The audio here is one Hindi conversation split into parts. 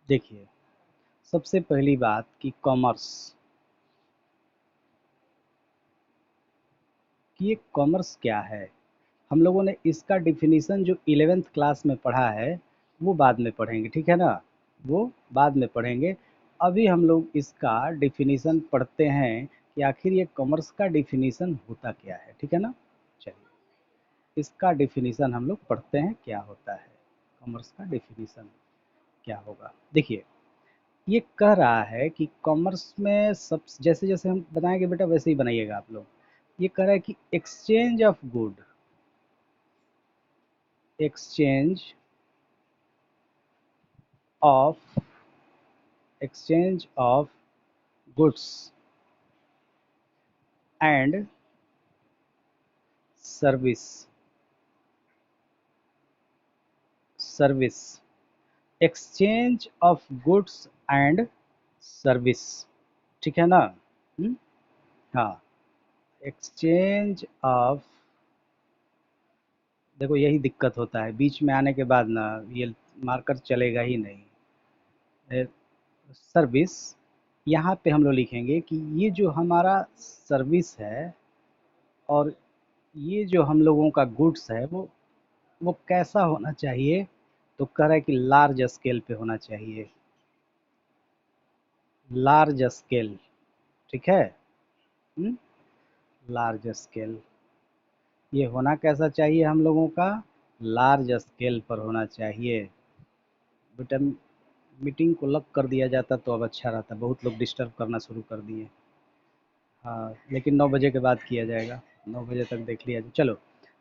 देखिए, सबसे पहली बात कि कॉमर्स, कि ये कॉमर्स क्या है। हम लोगों ने इसका डिफिनीसन जो 11th क्लास में पढ़ा है वो बाद में पढ़ेंगे, ठीक है ना, वो बाद में पढ़ेंगे। अभी हम लोग इसका डिफिनीसन पढ़ते हैं कि आखिर ये कॉमर्स का डिफिनीसन होता क्या है, ठीक है ना। चलिए, इसका डिफिनीसन हम लोग पढ़ते हैं क्या होता है, कॉमर्स का डिफिनीसन क्या होगा। देखिए, ये कह रहा है कि कॉमर्स में सब जैसे जैसे हम बताएंगे बेटा वैसे ही बनाइएगा आप लोग। ये कह रहा है कि exchange of good, exchange of exchange of goods and service, service, exchange of goods and service, ठीक है ना। हाँ, एक्सचेंज ऑफ, देखो यही दिक्कत होता है बीच में आने के बाद ना, ये मार्कर चलेगा ही नहीं। सर्विस, यहाँ पे हम लोग लिखेंगे कि ये जो हमारा सर्विस है और ये जो हम लोगों का गुड्स है वो कैसा होना चाहिए। तो कह रहा है कि लार्ज स्केल पे होना चाहिए, लार्ज स्केल, ठीक है। लार्ज स्केल, ये होना कैसा चाहिए हम लोगों का, लार्ज स्केल पर होना चाहिए। बेटा मीटिंग को लग कर दिया जाता तो अब अच्छा रहता, बहुत लोग डिस्टर्ब करना शुरू कर दिए। हाँ, लेकिन 9 बजे के बाद किया जाएगा, 9 बजे तक देख लिया जाए। चलो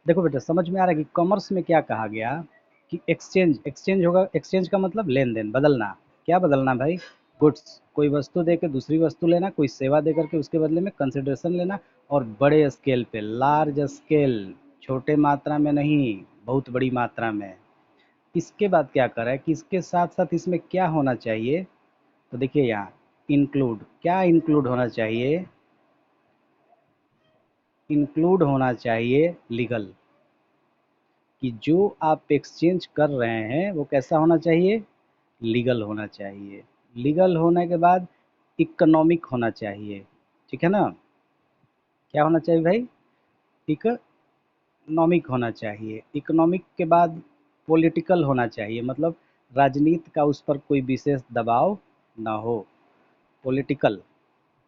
देखो बेटा, समझ में आ रहा है कि कॉमर्स में क्या कहा गया कि एक्सचेंज, एक्सचेंज होगा, एक्सचेंज का मतलब लेन देन, बदलना। क्या बदलना भाई, गुड्स, कोई वस्तु दे के दूसरी वस्तु लेना, कोई सेवा दे करके उसके बदले में कंसिडरेशन लेना, और बड़े स्केल पे, लार्ज स्केल, छोटे मात्रा में नहीं, बहुत बड़ी मात्रा में। इसके बाद क्या कर रहा है कि इसके साथ साथ इसमें क्या होना चाहिए। तो देखिए यहाँ इंक्लूड, क्या इंक्लूड होना चाहिए, इंक्लूड होना चाहिए लीगल, कि जो आप एक्सचेंज कर रहे हैं वो कैसा होना चाहिए, लीगल होना चाहिए। लीगल होने के बाद इकोनॉमिक होना चाहिए, ठीक है ना। क्या होना चाहिए भाई, इकोनॉमिक होना चाहिए। इकोनॉमिक के बाद पॉलिटिकल होना चाहिए, मतलब राजनीति का उस पर कोई विशेष दबाव ना हो, पॉलिटिकल।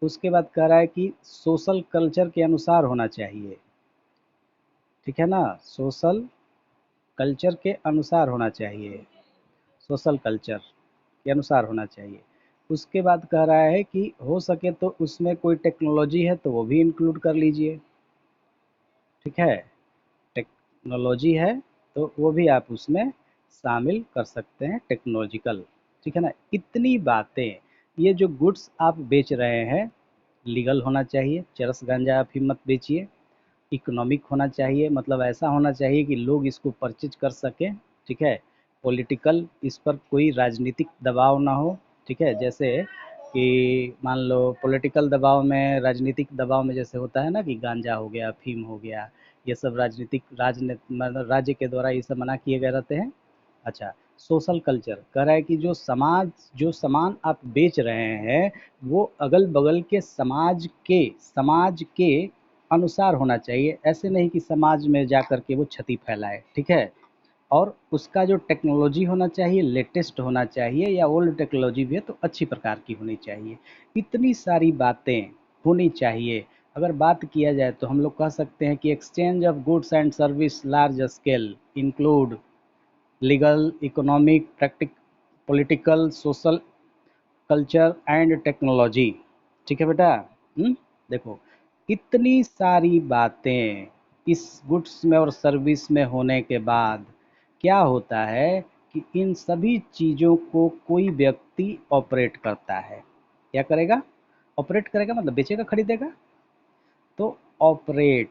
उसके बाद कह रहा है कि सोशल कल्चर के अनुसार होना चाहिए, ठीक है ना, सोशल कल्चर के अनुसार होना चाहिए, सोशल कल्चर के अनुसार होना चाहिए। उसके बाद कह रहा है कि हो सके तो उसमें कोई टेक्नोलॉजी है तो वो भी इंक्लूड कर लीजिए, ठीक है, टेक्नोलॉजी है तो वो भी आप उसमें शामिल कर सकते हैं, टेक्नोलॉजिकल, ठीक है ना। इतनी बातें, ये जो गुड्स आप बेच रहे हैं लीगल होना चाहिए, चरस गांजा अफीम मत बेचिए। इकोनॉमिक होना चाहिए, मतलब ऐसा होना चाहिए कि लोग इसको परचेज कर सकें, ठीक है। पॉलिटिकल, इस पर कोई राजनीतिक दबाव ना हो, ठीक है। जैसे कि मान लो पॉलिटिकल दबाव में, राजनीतिक दबाव में जैसे होता है ना कि गांजा हो गया, अफीम हो गया, ये सब राजनीतिक, मतलब राज्य के द्वारा ये सब मना किए गए रहते हैं। अच्छा, सोशल कल्चर कह रहा है कि जो समाज, जो सामान आप बेच रहे हैं वो अगल बगल के समाज के अनुसार होना चाहिए, ऐसे नहीं कि समाज में जा कर के वो क्षति फैलाए, ठीक है। और उसका जो टेक्नोलॉजी होना चाहिए लेटेस्ट होना चाहिए, या ओल्ड टेक्नोलॉजी भी है तो अच्छी प्रकार की होनी चाहिए। इतनी सारी बातें होनी चाहिए। अगर बात किया जाए तो हम लोग कह सकते हैं कि exchange of goods and service large scale include legal, economic, practical, political, social culture and technology, ठीक है बेटा। देखो, इतनी सारी बातें इस गुड्स में और सर्विस में होने के बाद क्या होता है कि इन सभी चीज़ों को कोई व्यक्ति ऑपरेट करता है। क्या करेगा, ऑपरेट करेगा मतलब बेचेगा खरीदेगा। तो operate,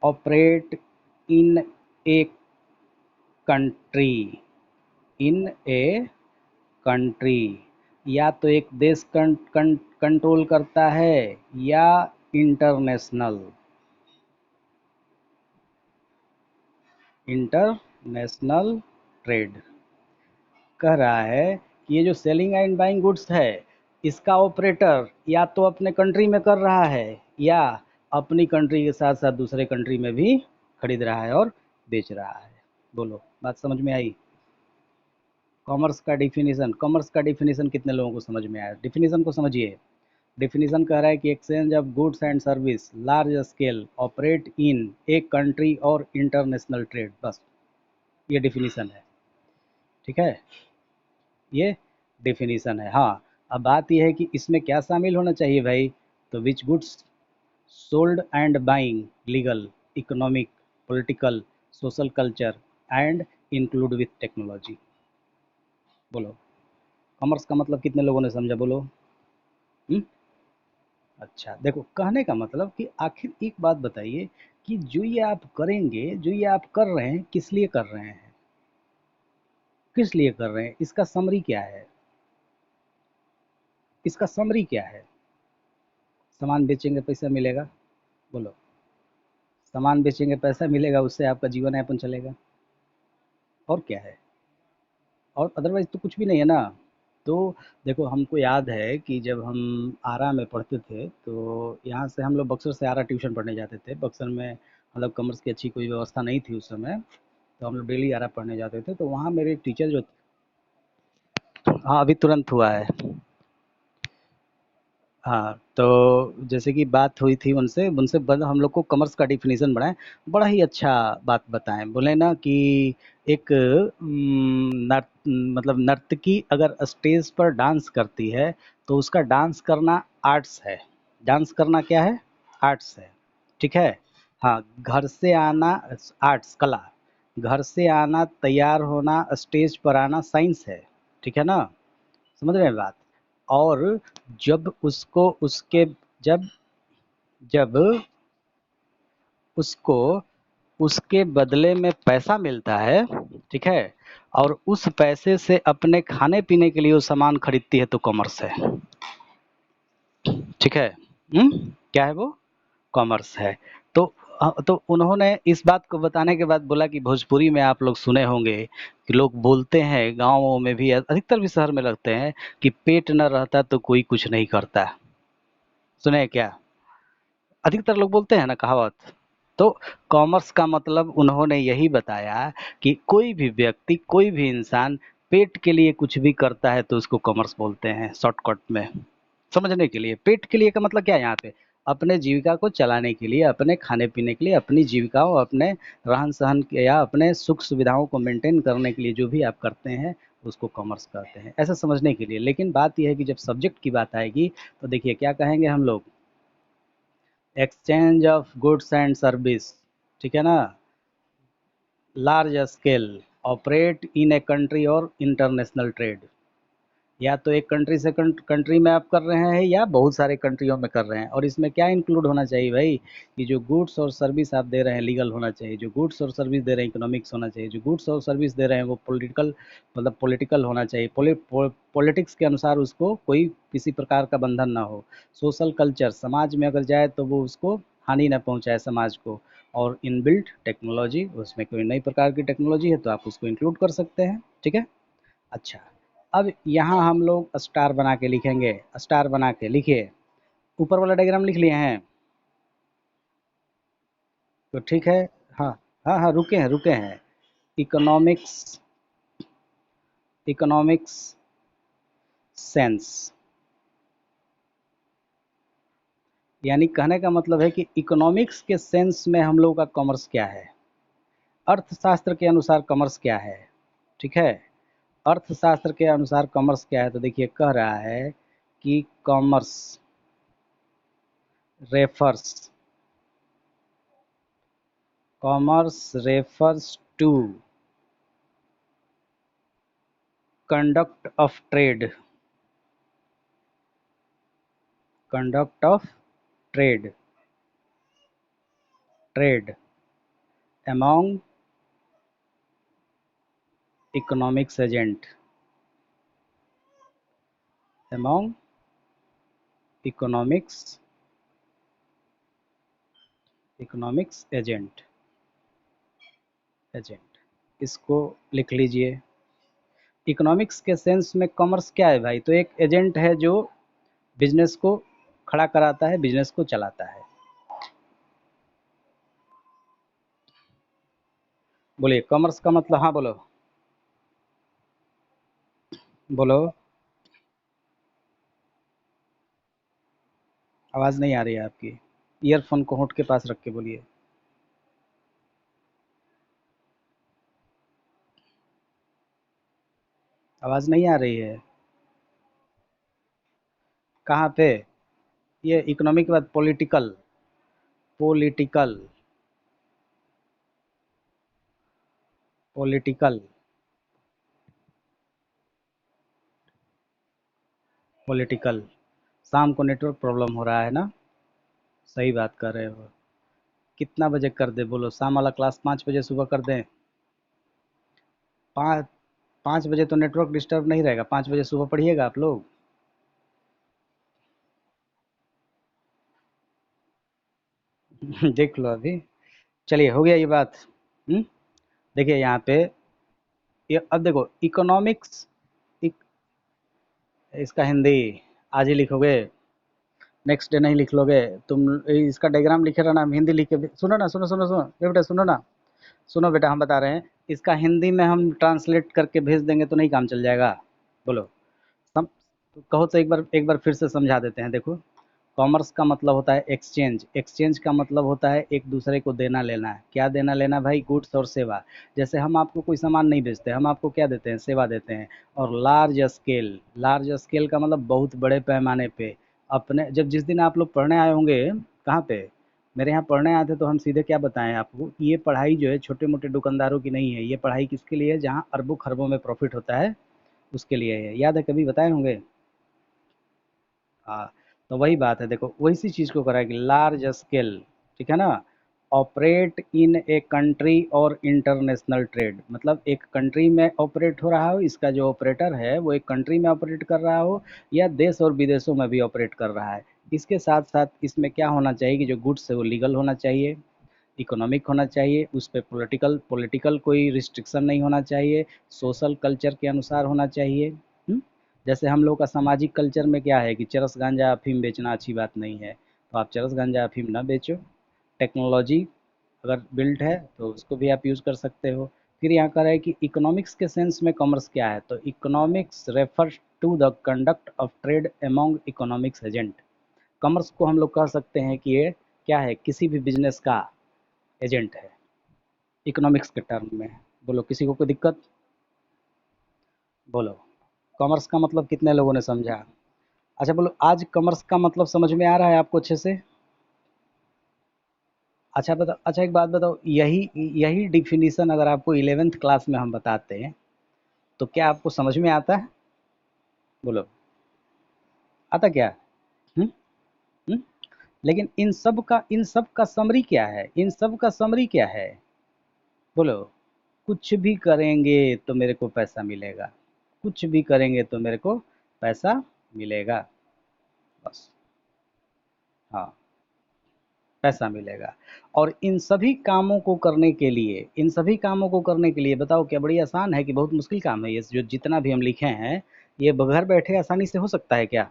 operate in a country, in a country, या तो एक देश कंट्रोल करता है या इंटरनेशनल, इंटरनेशनल ट्रेड कह रहा है कि ये जो सेलिंग एंड बाइंग गुड्स है, इसका ऑपरेटर या तो अपने कंट्री में कर रहा है या अपनी कंट्री के साथ साथ दूसरे कंट्री में भी खरीद रहा है और बेच रहा है। बोलो, बात समझ में आई? कॉमर्स का डिफिनीशन कितने लोगों को समझ में आया? डिफिनीशन को समझिए। डिफिनीशन कह रहा है कि exchange of goods and service large scale operate in a country और इंटरनेशनल ट्रेड। बस ये डिफिनीशन है, ठीक है, ये डिफिनीशन है। हाँ, अब बात यह है कि इसमें क्या शामिल होना चाहिए भाई? तो which goods sold and buying legal, economic, political, social culture and include with technology. बोलो, कॉमर्स का मतलब कितने लोगों ने समझा? बोलो। हम्म? अच्छा, देखो, कहने का मतलब कि आखिर एक बात बताइए कि जो ये आप करेंगे, जो ये आप कर रहे हैं, किस लिए कर रहे हैं? किस लिए कर रहे हैं? इसका समरी क्या है? इसका समरी क्या है? सामान बेचेंगे पैसा मिलेगा। बोलो, सामान बेचेंगे पैसा मिलेगा, उससे आपका जीवन यापन चलेगा, और क्या है? और अदरवाइज तो कुछ भी नहीं है ना। तो देखो, हमको याद है कि जब हम आरा में पढ़ते थे तो यहाँ से हम लोग बक्सर से आरा ट्यूशन पढ़ने जाते थे। बक्सर में मतलब कॉमर्स की अच्छी कोई व्यवस्था नहीं थी उस समय, तो हम लोग डेली आरा पढ़ने जाते थे। तो वहाँ मेरे टीचर जो, हाँ अभी तुरंत हुआ है। हाँ, तो जैसे कि बात हुई थी उनसे उनसे हम लोग को कॉमर्स का डिफिनीशन बढ़ाएं। बड़ा ही अच्छा बात बताएं, बोले ना कि एक मतलब नर्तकी अगर स्टेज पर डांस करती है तो उसका डांस करना आर्ट्स है। डांस करना क्या है? आर्ट्स है, ठीक है। हाँ, घर से आना आर्ट्स, कला। घर से आना, तैयार होना, स्टेज पर आना साइंस है, ठीक है ना? समझ रहे हैं बात? और जब उसको उसके जब जब उसको उसके बदले में पैसा मिलता है, ठीक है, और उस पैसे से अपने खाने पीने के लिए वो सामान खरीदती है, तो कॉमर्स है, ठीक है। क्या है वो? कॉमर्स है। तो तो उन्होंने इस बात को बताने के बाद बोला कि भोजपुरी में आप लोग सुने होंगे कि लोग बोलते हैं, गाँवों में भी अधिकतर भी शहर में लगते हैं, कि पेट न रहता तो कोई कुछ नहीं करता। सुने हैं क्या? अधिकतर लोग बोलते हैं ना कहावत। तो कॉमर्स का मतलब उन्होंने यही बताया कि कोई भी व्यक्ति, कोई भी इंसान पेट के लिए कुछ भी करता है तो उसको कॉमर्स बोलते हैं, शॉर्टकट में समझने के लिए। पेट के लिए का मतलब क्या है यहाँ पे? अपने जीविका को चलाने के लिए, अपने खाने पीने के लिए, अपनी जीविका और अपने रहन सहन के या अपने सुख सुविधाओं को मेंटेन करने के लिए जो भी आप करते हैं उसको कॉमर्स कहते हैं, ऐसा समझने के लिए। लेकिन बात यह है कि जब सब्जेक्ट की बात आएगी तो देखिए क्या कहेंगे हम लोग? Exchange of goods and service, ठीक है ना, large scale operate in a country और इंटरनेशनल ट्रेड। या तो एक कंट्री से कंट्री में आप कर रहे हैं या बहुत सारे कंट्रियों में कर रहे हैं। और इसमें क्या इंक्लूड होना चाहिए भाई? कि जो गुड्स और सर्विस आप दे रहे हैं लीगल होना चाहिए, जो गुड्स और सर्विस दे रहे हैं इकोनॉमिक्स होना चाहिए, जो गुड्स और सर्विस दे रहे हैं वो पॉलिटिकल, मतलब पॉलिटिकल होना चाहिए, पॉलिटिक्स के अनुसार उसको कोई किसी प्रकार का बंधन ना हो। सोशल कल्चर, समाज में अगर जाए तो वो उसको हानि ना पहुंचाए समाज को। और इनबिल्ट टेक्नोलॉजी, उसमें कोई नई प्रकार की टेक्नोलॉजी है तो आप उसको इंक्लूड कर सकते हैं, ठीक है। अच्छा, अब यहाँ हम लोग स्टार बना के लिखेंगे। स्टार बना के लिखिए, ऊपर वाला डायग्राम लिख लिए हैं तो ठीक है। हाँ, हाँ, हाँ, रुके हैं, रुके हैं। इकोनॉमिक्स, इकोनॉमिक्स सेंस, यानी कहने का मतलब है कि इकोनॉमिक्स के सेंस में हम लोग का कॉमर्स क्या है, अर्थशास्त्र के अनुसार कॉमर्स क्या है, ठीक है। अर्थशास्त्र के अनुसार कॉमर्स क्या है? तो देखिए कह रहा है कि commerce refers, commerce refers to conduct of trade, conduct of trade, trade among economics agent, among economics, economics agent, इसको लिख लीजिए। इकोनॉमिक्स के सेंस में कॉमर्स क्या है भाई? तो एक एजेंट है जो बिजनेस को खड़ा कराता है, बिजनेस को चलाता है। बोलिए कॉमर्स का मतलब, हाँ बोलो। बोलो। आवाज़ नहीं आ रही है आपकी। ईयरफोन को होंठ के पास रख के बोलिए। आवाज़ नहीं आ रही है। कहाँ पे? ये इकोनॉमिक के बाद पॉलिटिकल। पॉलिटिकल। पॉलिटिकल। पॉलिटिकल। शाम को नेटवर्क प्रॉब्लम हो रहा है ना? सही बात कर रहे हो। कितना बजे कर दे बोलो? शाम वाला क्लास 5 बजे, सुबह कर दें? 5 5 बजे तो नेटवर्क डिस्टर्ब नहीं रहेगा, 5 बजे सुबह पढ़िएगा आप लोग। देख लो अभी। चलिए हो गया ये बात। हम्म। देखिए यहाँ पे, ये अब देखो इकोनॉमिक्स। इसका हिंदी आज ही लिखोगे? नेक्स्ट डे नहीं लिख लोगे? तुम इसका डायग्राम लिखे रहना, हम हिंदी लिख के सुनो ना, सुनो सुनो सुनो ये बेटा, सुनो ना। सुनो बेटा, हम बता रहे हैं। इसका हिंदी में हम ट्रांसलेट करके भेज देंगे तो नहीं काम चल जाएगा? बोलो। सम कहो तो एक बार फिर से समझा देते हैं। देखो, कॉमर्स का मतलब होता है एक्सचेंज। एक्सचेंज का मतलब होता है एक दूसरे को देना लेना। क्या देना लेना भाई? गुड्स और सेवा। जैसे हम आपको कोई सामान नहीं बेचते, हम आपको क्या देते हैं? सेवा देते हैं। और लार्ज स्केल, लार्ज स्केल का मतलब बहुत बड़े पैमाने पे। अपने जब जिस दिन आप लोग पढ़ने आए होंगे, कहाँ पे? मेरे यहाँ पढ़ने आए थे, तो हम सीधे क्या बताएं आपको कि ये पढ़ाई जो है छोटे मोटे दुकानदारों की नहीं है। ये पढ़ाई किसके लिए है? जहाँ अरबों खरबों में प्रॉफिट होता है, उसके लिए है। याद है कभी बताए होंगे? हाँ। तो वही बात है, देखो वैसी चीज़ को करा कि लार्ज स्केल, ठीक है ना? ऑपरेट इन ए कंट्री और इंटरनेशनल ट्रेड, मतलब एक कंट्री में ऑपरेट हो रहा हो, इसका जो ऑपरेटर है वो एक कंट्री में ऑपरेट कर रहा हो, या देश और विदेशों में भी ऑपरेट कर रहा है। इसके साथ साथ इसमें क्या होना चाहिए कि जो गुड्स है वो लीगल होना चाहिए, इकोनॉमिक होना चाहिए, उस पे पॉलिटिकल पॉलिटिकल कोई रिस्ट्रिक्शन नहीं होना चाहिए, सोशल कल्चर के अनुसार होना चाहिए। जैसे हम लोग का सामाजिक कल्चर में क्या है कि चरस गांजा अफीम बेचना अच्छी बात नहीं है, तो आप चरस गांजा अफीम ना बेचो। टेक्नोलॉजी अगर बिल्ट है तो उसको भी आप यूज़ कर सकते हो। फिर यहाँ कर है कि इकोनॉमिक्स के सेंस में कॉमर्स क्या है? तो economics refers to the conduct of trade among economics agent. Commerce को हम लोग कह सकते हैं कि ये क्या है? किसी भी बिजनेस का एजेंट है, इकोनॉमिक्स के टर्म में। बोलो, किसी को कोई दिक्कत? बोलो। कॉमर्स का मतलब कितने लोगों ने समझा? अच्छा बोलो, आज कॉमर्स का मतलब समझ में आ रहा है आपको अच्छे से? अच्छा बताओ, अच्छा एक बात बताओ, यही यही डिफिनीशन अगर आपको 11th क्लास में हम बताते हैं तो क्या आपको समझ में आता है? बोलो। आता क्या? हम्म? हम्म? लेकिन इन सब का समरी क्या है? इन सब का समरी क्या है? बोलो। कुछ भी करेंगे तो मेरे को पैसा मिलेगा। कुछ भी करेंगे तो मेरे को पैसा मिलेगा। बस। हाँ, पैसा मिलेगा। और इन सभी कामों को करने के लिए बताओ, क्या बड़ी आसान है कि बहुत मुश्किल काम है? ये जो जितना भी हम लिखे हैं, ये घर बैठे आसानी से हो सकता है क्या?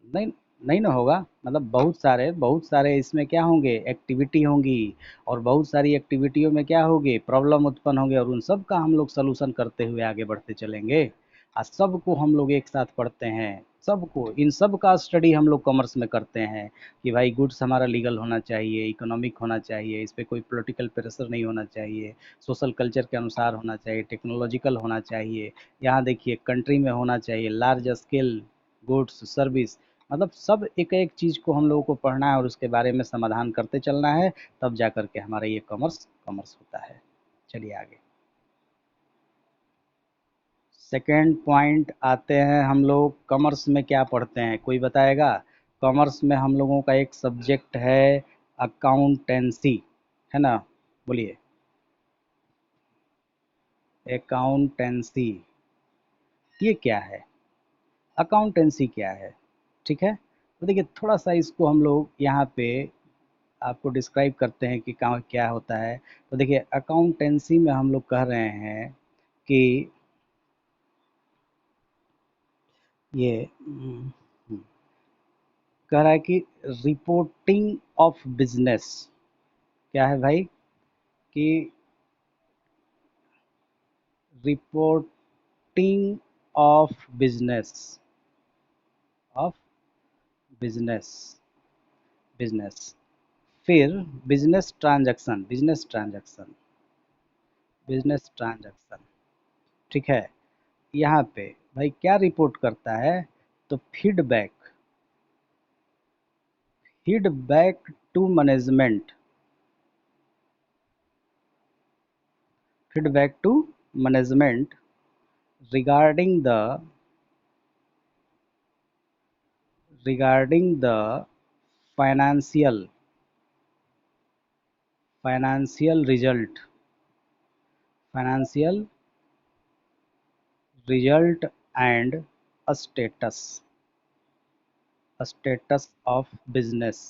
नहीं। नहीं ना होगा। मतलब बहुत सारे इसमें क्या होंगे? एक्टिविटी होंगी। और बहुत सारी एक्टिविटियों में क्या होगी? प्रॉब्लम उत्पन्न होंगे, और उन सब का हम लोग सलूशन करते हुए आगे बढ़ते चलेंगे। और सबको हम लोग एक साथ पढ़ते हैं। सबको, इन सब का स्टडी हम लोग कॉमर्स में करते हैं कि भाई गुड्स हमारा लीगल होना चाहिए, इकोनॉमिक होना चाहिए, इस पे कोई पॉलिटिकल प्रेशर नहीं होना चाहिए, सोशल कल्चर के अनुसार होना चाहिए, टेक्नोलॉजिकल होना चाहिए। यहाँ देखिए कंट्री में होना चाहिए, लार्ज स्केल गुड्स सर्विस। मतलब सब एक एक चीज़ को हम लोगों को पढ़ना है और उसके बारे में समाधान करते चलना है। तब जा कर के हमारा ये कॉमर्स कॉमर्स होता है। चलिए आगे। सेकेंड पॉइंट आते हैं, हम लोग कॉमर्स में क्या पढ़ते हैं, कोई बताएगा? कॉमर्स में हम लोगों का एक सब्जेक्ट है अकाउंटेंसी, है ना? बोलिए। अकाउंटेंसी, ये क्या है? अकाउंटेंसी क्या है? ठीक है। तो देखिए थोड़ा सा इसको हम लोग यहाँ पे आपको डिस्क्राइब करते हैं कि क्या क्या होता है। तो देखिए अकाउंटेंसी में हम लोग कह रहे हैं कि ये कह रहा है कि रिपोर्टिंग ऑफ बिजनेस क्या है भाई, कि reporting of of business business फिर बिजनेस ट्रांजैक्शन, ठीक है। यहाँ पे भाई क्या रिपोर्ट करता है, तो feedback to management, feedback to management regarding the regarding the financial financial result financial result and status status of business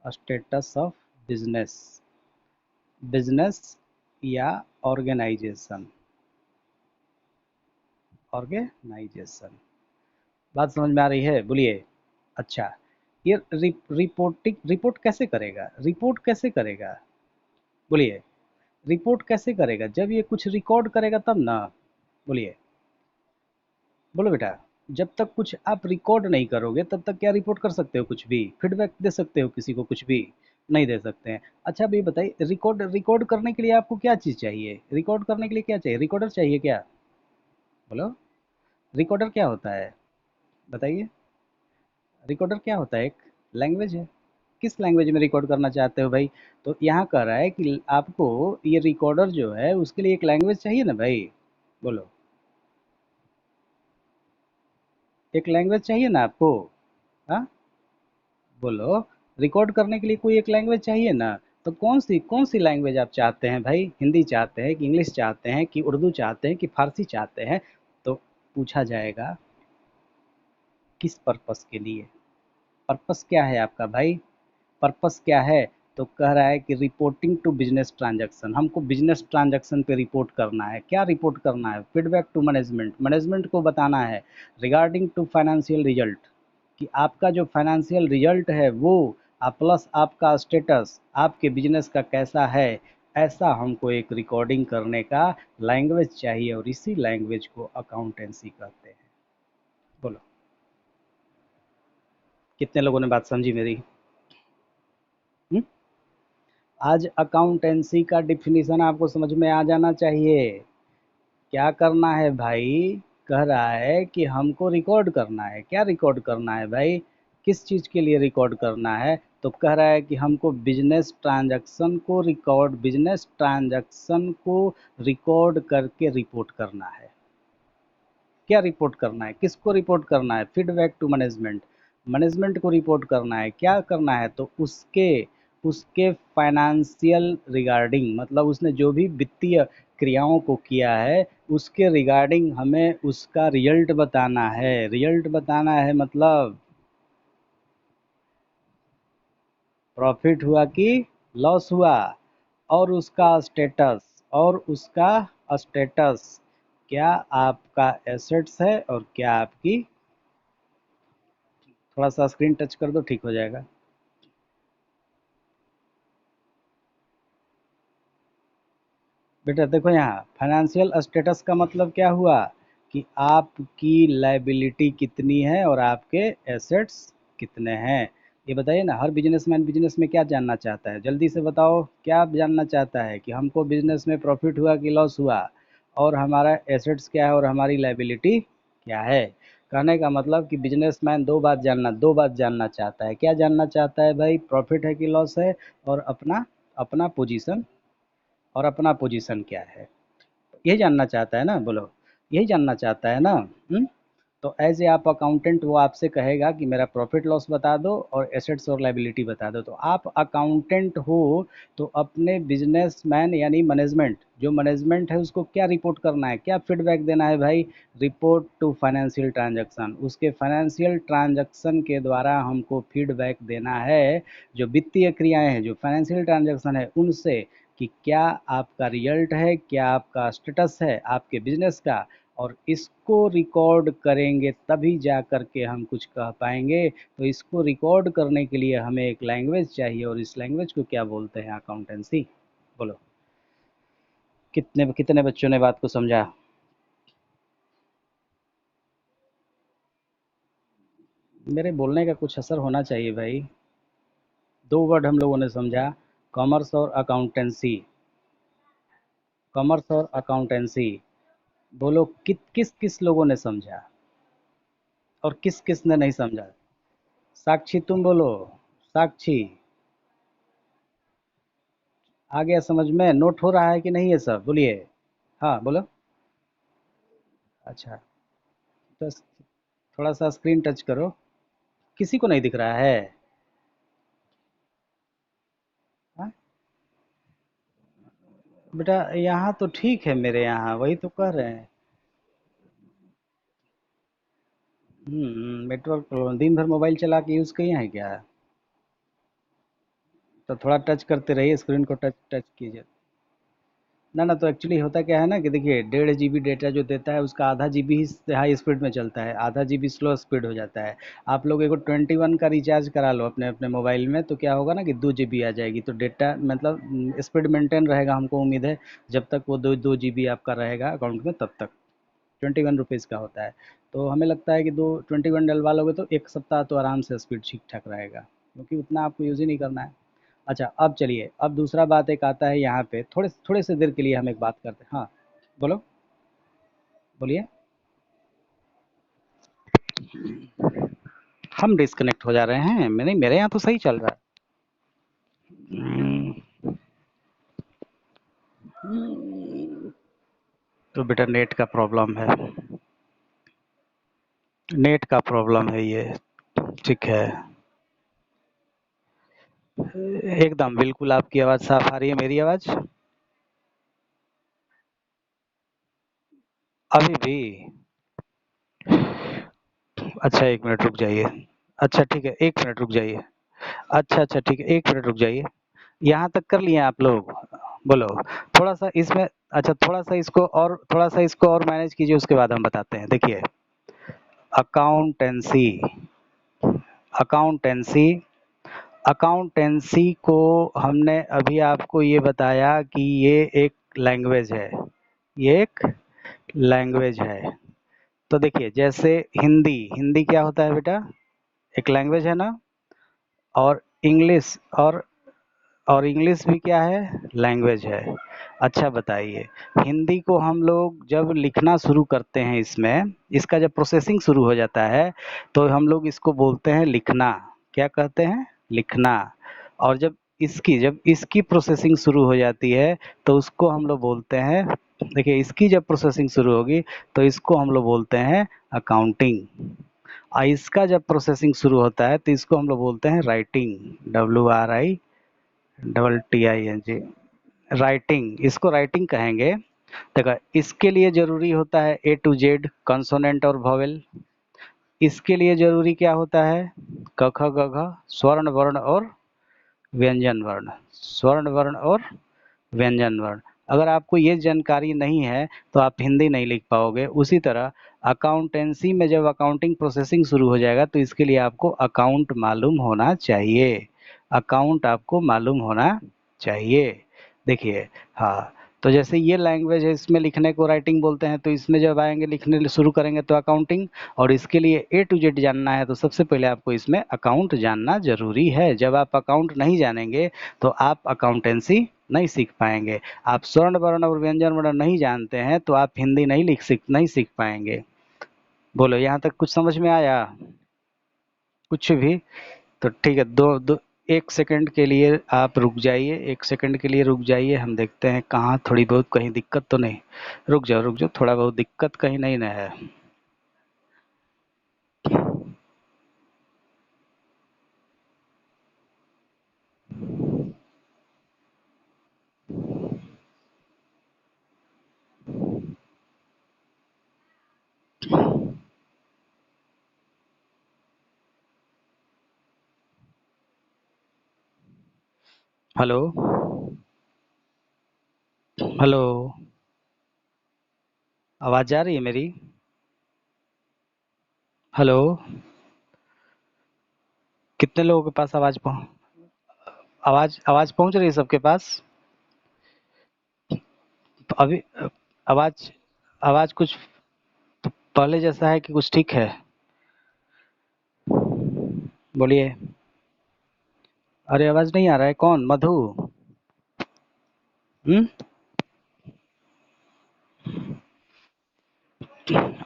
status of business business या ऑर्गेनाइजेशन ऑर्गेनाइजेशन बात समझ में आ रही है, बोलिए। अच्छा, ये रिपोर्ट कैसे करेगा, बोलिए। रिपोर्ट कैसे करेगा, जब ये कुछ रिकॉर्ड करेगा तब ना, बोलिए, बोलो बेटा। जब तक कुछ आप रिकॉर्ड नहीं करोगे तब तक क्या रिपोर्ट कर सकते हो, कुछ भी फीडबैक दे सकते हो किसी को, कुछ भी नहीं दे सकते हैं। अच्छा अभी बताइए, रिकॉर्ड रिकॉर्ड करने के लिए आपको क्या चीज़ चाहिए, रिकॉर्ड करने के लिए क्या चाहिए, रिकॉर्डर चाहिए क्या, बोलो। रिकॉर्डर क्या होता है, बताइए। रिकॉर्डर क्या होता है, एक लैंग्वेज है। किस लैंग्वेज में रिकॉर्ड करना चाहते हो भाई, तो यहाँ कह रहा है कि आपको ये रिकॉर्डर जो है उसके लिए एक लैंग्वेज चाहिए ना भाई, बोलो। एक लैंग्वेज चाहिए ना आपको, हाँ, बोलो। रिकॉर्ड करने के लिए कोई एक लैंग्वेज चाहिए ना, तो कौन सी लैंग्वेज आप चाहते हैं भाई, हिंदी चाहते हैं कि इंग्लिश चाहते हैं कि उर्दू चाहते हैं कि फारसी चाहते हैं, तो पूछा जाएगा किस पर्पस के लिए, पर्पस क्या है आपका भाई, पर्पस क्या है। तो कह रहा है कि रिपोर्टिंग टू बिजनेस ट्रांजैक्शन, हमको बिजनेस ट्रांजैक्शन पे रिपोर्ट करना है, क्या रिपोर्ट करना है, फीडबैक टू मैनेजमेंट को बताना है, रिगार्डिंग टू फाइनेंशियल रिजल्ट, कि आपका जो फाइनेंशियल रिजल्ट है वो प्लस आपका स्टेटस आपके बिजनेस का कैसा है, ऐसा हमको एक रिकॉर्डिंग करने का लैंग्वेज चाहिए, और इसी लैंग्वेज को अकाउंटेंसी कहते हैं, बोलो। कितने लोगों ने बात समझी मेरी, हुँ? आज अकाउंटेंसी का डिफिनीशन आपको समझ में आ जाना चाहिए। क्या करना है भाई, कह रहा है कि हमको रिकॉर्ड करना है, क्या रिकॉर्ड करना है भाई, किस चीज़ के लिए रिकॉर्ड करना है, तो कह रहा है कि हमको बिजनेस ट्रांजैक्शन को रिकॉर्ड करके रिपोर्ट करना है। क्या रिपोर्ट करना है, किसको रिपोर्ट करना है, फीडबैक टू मैनेजमेंट को रिपोर्ट करना है, क्या करना है, तो उसके उसके फाइनेंशियल रिगार्डिंग, मतलब उसने जो भी वित्तीय क्रियाओं को किया है उसके रिगार्डिंग हमें उसका रिजल्ट बताना है, रिजल्ट बताना है, मतलब प्रॉफिट हुआ कि लॉस हुआ, और उसका स्टेटस क्या आपका एसेट्स है और क्या आपकी, थोड़ा सा स्क्रीन टच कर दो, ठीक हो जाएगा। बेटा देखो, यहाँ फाइनेंशियल स्टेटस का मतलब क्या हुआ, कि आपकी लायबिलिटी कितनी है और आपके एसेट्स कितने हैं। ये बताइए ना, हर बिजनेसमैन बिजनेस में क्या जानना चाहता है, जल्दी से बताओ, क्या जानना चाहता है, कि हमको बिजनेस में प्रॉफिट हुआ कि लॉस हुआ, और हमारा एसेट्स क्या है और हमारी लायबिलिटी क्या है। कहने का मतलब कि बिजनेसमैन दो बात जानना चाहता है, क्या जानना चाहता है भाई, प्रॉफिट है कि लॉस है, और अपना पोजीशन, और अपना पोजीशन क्या है, यही जानना चाहता है ना, बोलो, यही जानना चाहता है ना। तो एज ए आप अकाउंटेंट, वो आपसे कहेगा कि मेरा प्रॉफिट लॉस बता दो और एसेट्स और लायबिलिटी बता दो, तो आप अकाउंटेंट हो, तो अपने बिजनेसमैन यानी मैनेजमेंट है उसको क्या रिपोर्ट करना है, क्या फीडबैक देना है भाई, रिपोर्ट टू फाइनेंशियल ट्रांजैक्शन, उसके फाइनेंशियल ट्रांजैक्शन के द्वारा हमको फीडबैक देना है, जो वित्तीय क्रियाएं हैं, जो फाइनेंशियल ट्रांजैक्शन है उनसे, कि क्या आपका रिजल्ट है, क्या आपका स्टेटस है आपके बिजनेस का, और इसको रिकॉर्ड करेंगे तभी जा कर के हम कुछ कह पाएंगे। तो इसको रिकॉर्ड करने के लिए हमें एक लैंग्वेज चाहिए, और इस लैंग्वेज को क्या बोलते हैं? अकाउंटेंसी। बोलो, कितने कितने बच्चों ने बात को समझा? मेरे बोलने का कुछ असर होना चाहिए भाई। दो वर्ड हम लोगों ने समझा, कॉमर्स और अकाउंटेंसी। कॉमर्स और अकाउंटेंसी। बोलो किस किस लोगों ने समझा और किस किस ने नहीं समझा? साक्षी तुम बोलो। साक्षी, आ गया समझ में? नोट हो रहा है कि नहीं ये सब? बोलिए। हाँ बोलो। अच्छा, तो थोड़ा सा स्क्रीन टच करो। किसी को नहीं दिख रहा है? हाँ? बेटा यहाँ तो ठीक है, मेरे यहाँ वही तो कह रहे हैं। Network problem. दिन भर मोबाइल चला के यूज़ किए हैं क्या? तो थोड़ा टच करते रहिए, स्क्रीन को टच टच कीजिए। ना ना, तो एक्चुअली होता क्या है ना कि देखिए, 1.5 GB डेटा जो देता है उसका आधा जीबी ही हाई स्पीड में चलता है, आधा जीबी स्लो स्पीड हो जाता है। आप लोग एगो 21 का रिचार्ज करा लो अपने अपने मोबाइल में, तो क्या होगा ना कि 2 GB आ जाएगी, तो डेटा मतलब स्पीड मेंटेन रहेगा, हमको उम्मीद है। जब तक वो 2 GB आपका रहेगा अकाउंट में तब तक। 21 रुपीज़ का होता है। तो हमें लगता है कि 21 डलवा लोगे तो एक सप्ताह तो आराम से स्पीड ठीक ठाक रहेगा, क्योंकि उतना आपको यूज़ ही नहीं करना है। अच्छा, अब चलिए, अब दूसरा बात एक आता है यहाँ पे, थोड़े थोड़े से देर के लिए हम एक बात करते हैं। हाँ बोलो, बोलिए। हम डिस्कनेक्ट हो जा रहे हैं? नहीं, मेरे यहाँ तो सही चल रहा है। हम्म, तो बेटा नेट का प्रॉब्लम है। नेट का प्रॉब्लम है ये। ठीक है। एकदम बिल्कुल आपकी आवाज़ साफ आ रही है। मेरी आवाज़ अभी भी? अच्छा, एक मिनट रुक जाइए। अच्छा ठीक है, एक मिनट रुक जाइए। अच्छा अच्छा ठीक है, एक मिनट रुक जाइए। यहाँ तक कर लिए आप लोग? बोलो। थोड़ा सा इसमें, अच्छा थोड़ा सा इसको और, थोड़ा सा इसको और मैनेज कीजिए, उसके बाद हम बताते हैं। देखिए, अकाउंटेंसी। अकाउंटेंसी। अकाउंटेंसी को हमने अभी आपको ये बताया कि ये एक लैंग्वेज है। ये एक लैंग्वेज है। तो देखिए, जैसे हिंदी, हिंदी क्या होता है बेटा? एक लैंग्वेज है ना। और इंग्लिश, और इंग्लिश भी क्या है? लैंग्वेज है। अच्छा बताइए, हिंदी को हम लोग जब लिखना शुरू करते हैं, इसमें इसका जब प्रोसेसिंग शुरू हो जाता है, तो हम लोग इसको बोलते हैं लिखना। क्या कहते हैं? लिखना। और जब इसकी प्रोसेसिंग शुरू हो जाती है, तो उसको हम लोग बोलते हैं, देखिए इसकी जब प्रोसेसिंग शुरू होगी तो इसको हम लोग बोलते हैं अकाउंटिंग। और इसका जब प्रोसेसिंग शुरू होता है तो इसको हम लोग बोलते हैं राइटिंग। WRITING। राइटिंग, इसको राइटिंग कहेंगे। देखो, इसके लिए जरूरी होता है A to Z कंसोनेंट और वॉवेल। इसके लिए जरूरी क्या होता है? क ख ग घ, स्वर्ण वर्ण और व्यंजन वर्ण। स्वर्ण वर्ण और व्यंजन वर्ण। अगर आपको ये जानकारी नहीं है तो आप हिंदी नहीं लिख पाओगे। उसी तरह अकाउंटेंसी में जब अकाउंटिंग प्रोसेसिंग शुरू हो जाएगा तो इसके लिए आपको अकाउंट मालूम होना चाहिए। अकाउंट आपको मालूम होना चाहिए। देखिए, हाँ, तो जैसे ये लैंग्वेज है, इसमें लिखने को राइटिंग बोलते हैं, तो इसमें जब आएंगे लिखने शुरू करेंगे तो अकाउंटिंग। और इसके लिए A to Z जानना है तो सबसे पहले आपको इसमें अकाउंट जानना जरूरी है। जब आप अकाउंट नहीं जानेंगे तो आप अकाउंटेंसी नहीं सीख पाएंगे। आप स्वर्ण वर्ण और व्यंजन वर्ण नहीं जानते हैं तो आप हिंदी नहीं सीख पाएंगे। बोलो, यहाँ तक कुछ समझ में आया? कुछ भी? तो ठीक है, दो दो 1 सेकंड के लिए आप रुक जाइए, 1 सेकंड के लिए रुक जाइए। हम देखते हैं कहाँ थोड़ी बहुत कहीं दिक्कत तो नहीं। रुक जाओ, थोड़ा बहुत दिक्कत कहीं नहीं ना है? हेलो। हेलो, आवाज जा रही है मेरी? हेलो, कितने लोगों के पास आवाज आवाज पहुंच रही है सबके पास? अभी आवाज आवाज कुछ पहले जैसा है कि कुछ ठीक है? बोलिए। अरे आवाज नहीं आ रहा है, कौन? मधु? हम्म।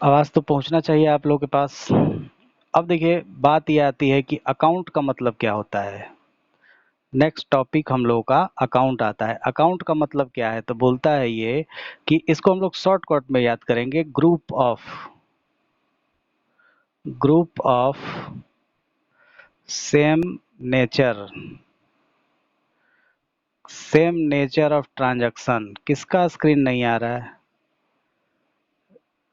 आवाज तो पहुंचना चाहिए आप लोगों के पास। अब देखिए, बात ये आती है कि अकाउंट का मतलब क्या होता है। नेक्स्ट टॉपिक हम लोगों का अकाउंट आता है। अकाउंट का मतलब क्या है, तो बोलता है ये कि इसको हम लोग शॉर्टकट में याद करेंगे। Group of same nature same nature of transaction. किसका स्क्रीन नहीं आ रहा है?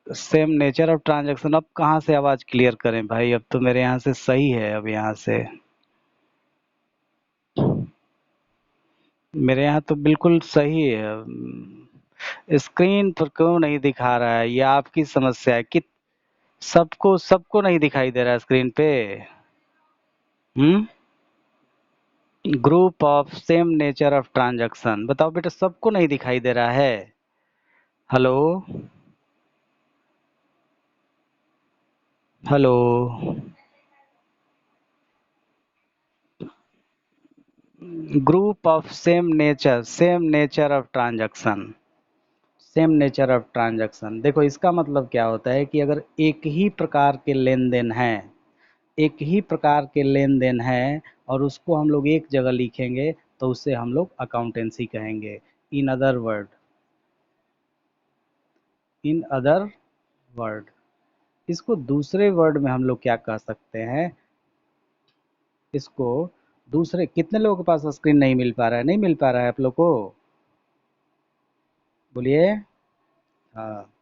Same nature of transaction. अब कहाँ से आवाज क्लियर करें भाई? अब तो मेरे यहाँ से सही है। अब यहाँ से मेरे यहाँ तो बिल्कुल सही है। स्क्रीन पर क्यों नहीं दिखा रहा है? ये आपकी समस्या है कि सबको सबको नहीं दिखाई दे रहा है स्क्रीन पे? Hmm. Group of same nature of transaction, बताओ बेटा, सबको नहीं दिखाई दे रहा है? Hello, hello. Group of same nature of transaction. Same nature of transaction, देखो इसका मतलब क्या होता है कि अगर एक ही प्रकार के लेन देन है, एक ही प्रकार के लेन देन है और उसको हम लोग एक जगह लिखेंगे तो उसे हम लोग अकाउंटेंसी कहेंगे। In other word in other word इसको दूसरे वर्ड में हम लोग क्या कह सकते हैं? इसको दूसरे, कितने लोगों के पास स्क्रीन नहीं मिल पा रहा है? नहीं मिल पा रहा है आप लोग को? बोलिए। हाँ।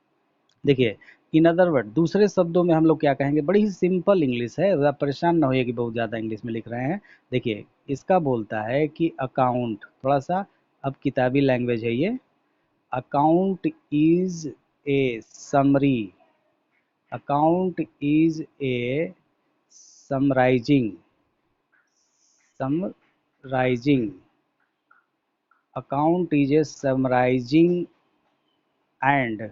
देखिए, इन अदर वर्ड दूसरे शब्दों में हम लोग क्या कहेंगे? बड़ी ही सिंपल इंग्लिश है, आप परेशान ना होइए कि बहुत ज़्यादा इंग्लिश में लिख रहे हैं। देखिए, इसका बोलता है कि अकाउंट, थोड़ा सा अब किताबी लैंग्वेज है ये। Account is a summary account is a summarising summarising account is a and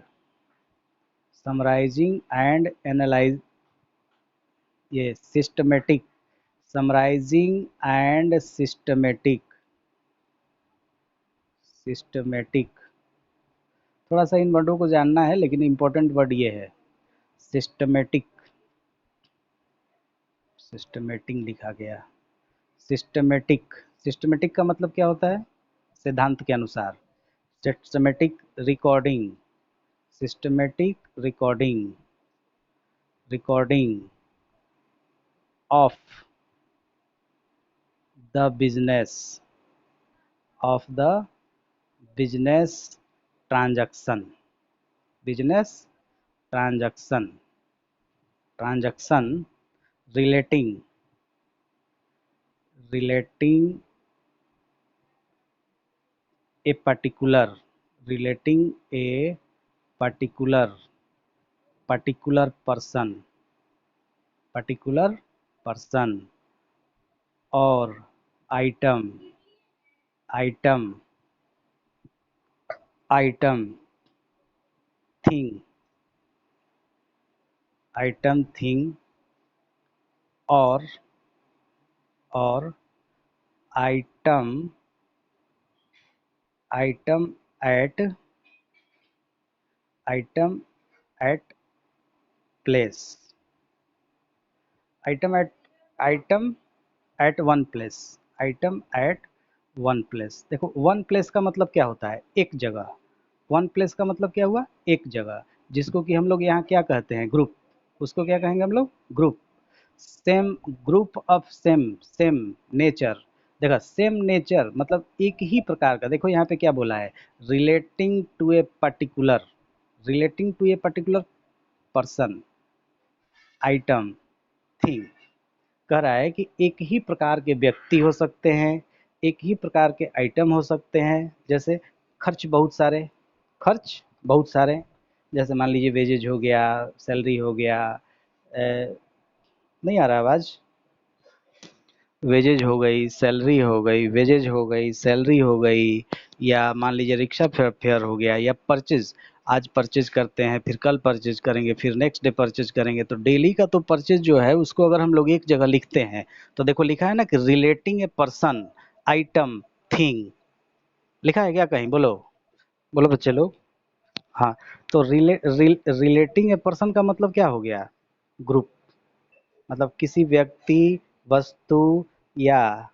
summarising and analyse ये सिस्टमेटिक समराइजिंग एंड सिस्टमेटिक। थोड़ा सा इन वर्डों को जानना है, लेकिन इंपॉर्टेंट वर्ड ये है, सिस्टमेटिक। सिस्टमेटिक लिखा गया। सिस्टमेटिक। सिस्टमेटिक का मतलब क्या होता है सिद्धांत के अनुसार? Systematic recording systematic recording of the business transaction business transaction relating relating a particular relating a particular particular person और item item item thing thing और और item item at item at place item at item at one place item at one place. देखो, वन प्लेस का मतलब क्या होता है? एक जगह। वन प्लेस का मतलब क्या हुआ? एक जगह, जिसको कि हम लोग यहाँ क्या कहते हैं? ग्रुप। उसको क्या कहेंगे हम लोग? Group. Same group of same same nature. देखा, सेम नेचर मतलब एक ही प्रकार का। देखो यहाँ पे क्या बोला है? Relating to a particular person, item, thing. कह रहा है कि एक ही प्रकार के व्यक्ति हो सकते हैं, एक ही प्रकार के आइटम हो सकते हैं। जैसे खर्च बहुत सारे, खर्च बहुत सारे, जैसे मान लीजिए वेजेज हो गया, सैलरी हो गया, नहीं आ रहा आवाज़, वेजेज हो गई, सैलरी हो गई, वेजेज हो गई, सैलरी हो गई, या मान लीजिए रिक्शा फेयर हो गया, या परचेज, आज परचेज करते हैं फिर कल परचेज करेंगे फिर नेक्स्ट डे परचेज करेंगे, तो डेली का तो परचेज जो है उसको अगर हम लोग एक जगह लिखते हैं तो देखो लिखा है ना कि relating a person, item, thing, लिखा है क्या कहीं? बोलो, बोलो बच्चे लोग। हाँ, तो रिलेटिंग ए पर्सन का मतलब क्या हो गया? ग्रुप, मतलब किसी व्यक्ति, वस्तु या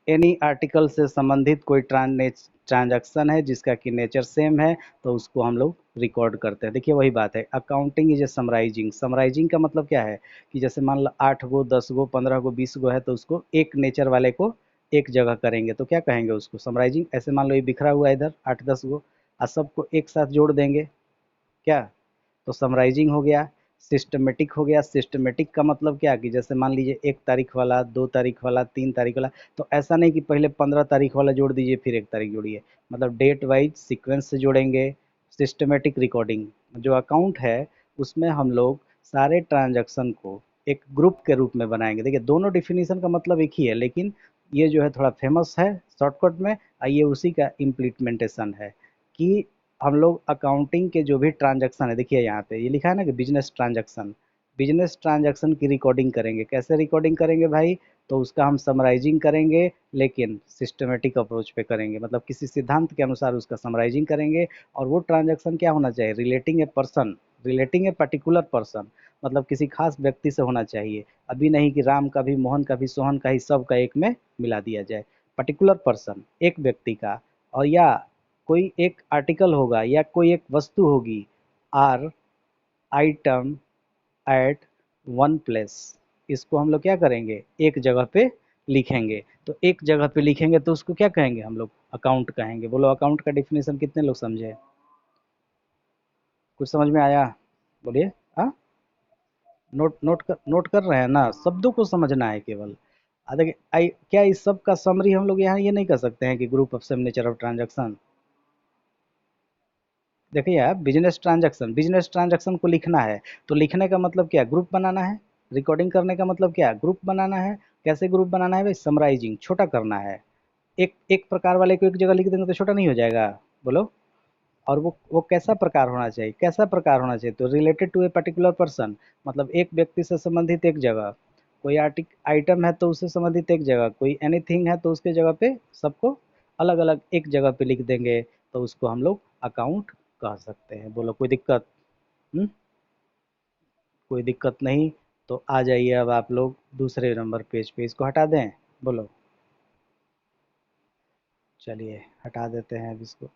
एनी आर्टिकल से संबंधित कोई ट्रांजैक्शन है जिसका कि नेचर सेम है, तो उसको हम लोग रिकॉर्ड करते हैं। देखिए वही बात है, accounting is a summarising. Summarising का मतलब क्या है कि जैसे मान लो 8 गो, 10 गो, 15 गो, 20 गो है तो उसको एक नेचर वाले को एक जगह करेंगे तो क्या कहेंगे उसको? समराइजिंग। ऐसे मान लो ये बिखरा हुआ है इधर 8-10 गो, और सबको एक साथ जोड़ देंगे, क्या? तो समराइजिंग हो गया। सिस्टमेटिक हो गया। सिस्टमेटिक का मतलब क्या कि जैसे मान लीजिए 1 तारीख वाला, 2 तारीख वाला, 3 तारीख वाला, तो ऐसा नहीं कि पहले 15 तारीख वाला जोड़ दीजिए फिर 1 तारीख जोड़िए, मतलब डेट वाइज सीक्वेंस से जोड़ेंगे। सिस्टमेटिक रिकॉर्डिंग, जो अकाउंट है उसमें हम लोग सारे ट्रांजैक्शन को एक ग्रुप के रूप में बनाएंगे। देखिए दोनों डिफिनीशन का मतलब एक ही है, लेकिन ये जो है थोड़ा फेमस है शॉर्टकट में, आइए उसी का इम्प्लीमेंटेशन है कि हम लोग अकाउंटिंग के जो भी ट्रांजैक्शन है, देखिए यहाँ पे ये लिखा है ना कि बिजनेस ट्रांजैक्शन, बिजनेस ट्रांजैक्शन की रिकॉर्डिंग करेंगे। कैसे रिकॉर्डिंग करेंगे भाई? तो उसका हम समराइजिंग करेंगे, लेकिन सिस्टमेटिक अप्रोच पे करेंगे, मतलब किसी सिद्धांत के अनुसार उसका समराइजिंग करेंगे। और वो ट्रांजैक्शन क्या होना चाहिए? Relating a person, relating a particular person, मतलब किसी खास व्यक्ति से होना चाहिए। अभी नहीं कि राम का भी, मोहन का भी, सोहन का ही, सब का एक में मिला दिया जाए। पर्टिकुलर पर्सन, एक व्यक्ति का, और या कोई एक आर्टिकल होगा या कोई एक वस्तु होगी, or item at one place, इसको हम लोग क्या करेंगे? एक जगह पे लिखेंगे। तो एक जगह पे लिखेंगे तो उसको क्या कहेंगे हम लोग? अकाउंट कहेंगे। बोलो अकाउंट का डिफिनेशन कितने लोग समझे? कुछ समझ में आया? बोलिए। हाँ, नोट कर रहे हैं ना? शब्दों को समझना है केवल। देखिए क्या इस सब का समरी हम लोग यहाँ ये नहीं कर सकते हैं कि group of same nature of transaction? देखिए यार, बिजनेस ट्रांजैक्शन को लिखना है तो लिखने का मतलब क्या? ग्रुप बनाना है। रिकॉर्डिंग करने का मतलब क्या? ग्रुप बनाना है। कैसे ग्रुप बनाना है भाई? समराइजिंग, छोटा करना है। एक एक प्रकार वाले को एक जगह लिख देंगे तो छोटा नहीं हो जाएगा? बोलो। और वो कैसा प्रकार होना चाहिए? कैसा प्रकार होना चाहिए? तो related to a particular person, मतलब एक व्यक्ति से संबंधित एक जगह, कोई आर्टिक आइटम है तो उससे संबंधित एक जगह, कोई एनीथिंग है तो उसके जगह पे सबको अलग अलग एक जगह पे लिख देंगे, तो उसको हम लोग अकाउंट कह सकते हैं। बोलो कोई दिक्कत? हम्म? कोई दिक्कत नहीं। तो आ जाइए अब आप लोग दूसरे नंबर पेज पे, इसको हटा दें? बोलो। चलिए हटा देते हैं अब इसको।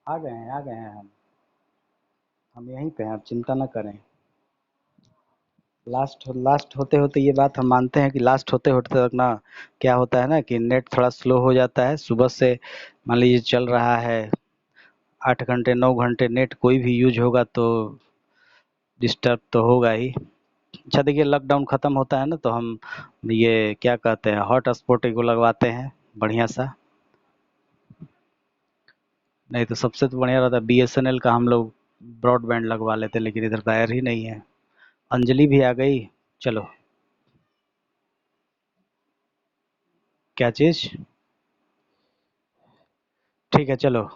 आ गए हैं हम यहीं पे हैं, आप चिंता ना करें। लास्ट होते होते ये बात हम मानते हैं कि लास्ट होते होते तक ना क्या होता है ना कि नेट थोड़ा स्लो हो जाता है। सुबह से मान लीजिए चल रहा है 8 घंटे 9 घंटे नेट कोई भी यूज होगा तो डिस्टर्ब तो होगा ही। अच्छा देखिए, लॉकडाउन ख़त्म होता है ना तो हम ये क्या कहते हैं हॉट स्पॉट को लगवाते हैं बढ़िया सा। नहीं तो सबसे तो बढ़िया रहता बीएसएनएल का हम लोग ब्रॉडबैंड लगवा लेते, लेकिन इधर वायर ही नहीं है। अंजलि भी आ गई। चलो, क्या चीज़? ठीक है चलो,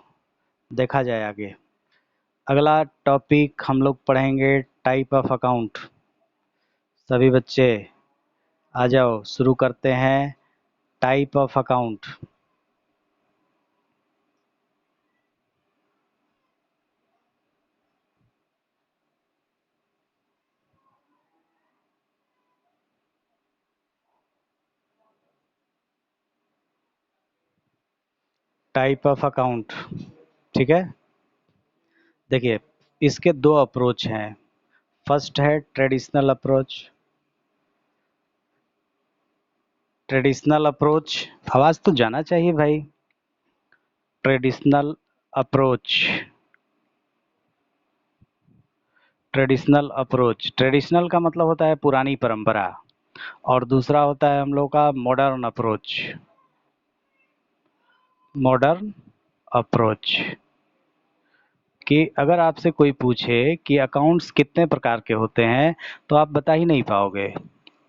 देखा जाए आगे। अगला टॉपिक हम लोग पढ़ेंगे टाइप ऑफ अकाउंट। सभी बच्चे आ जाओ, शुरू करते हैं type of account. Type of account, ठीक है। देखिए, इसके दो अप्रोच हैं। फर्स्ट है ट्रेडिशनल अप्रोच। ट्रेडिशनल अप्रोच, आवाज़ तो जाना चाहिए भाई। Traditional approach, traditional approach, traditional का मतलब होता है पुरानी परंपरा, और दूसरा होता है हम लोग का मॉडर्न अप्रोच। मॉडर्न अप्रोच कि अगर आपसे कोई पूछे कि अकाउंट्स कितने प्रकार के होते हैं तो आप बता ही नहीं पाओगे।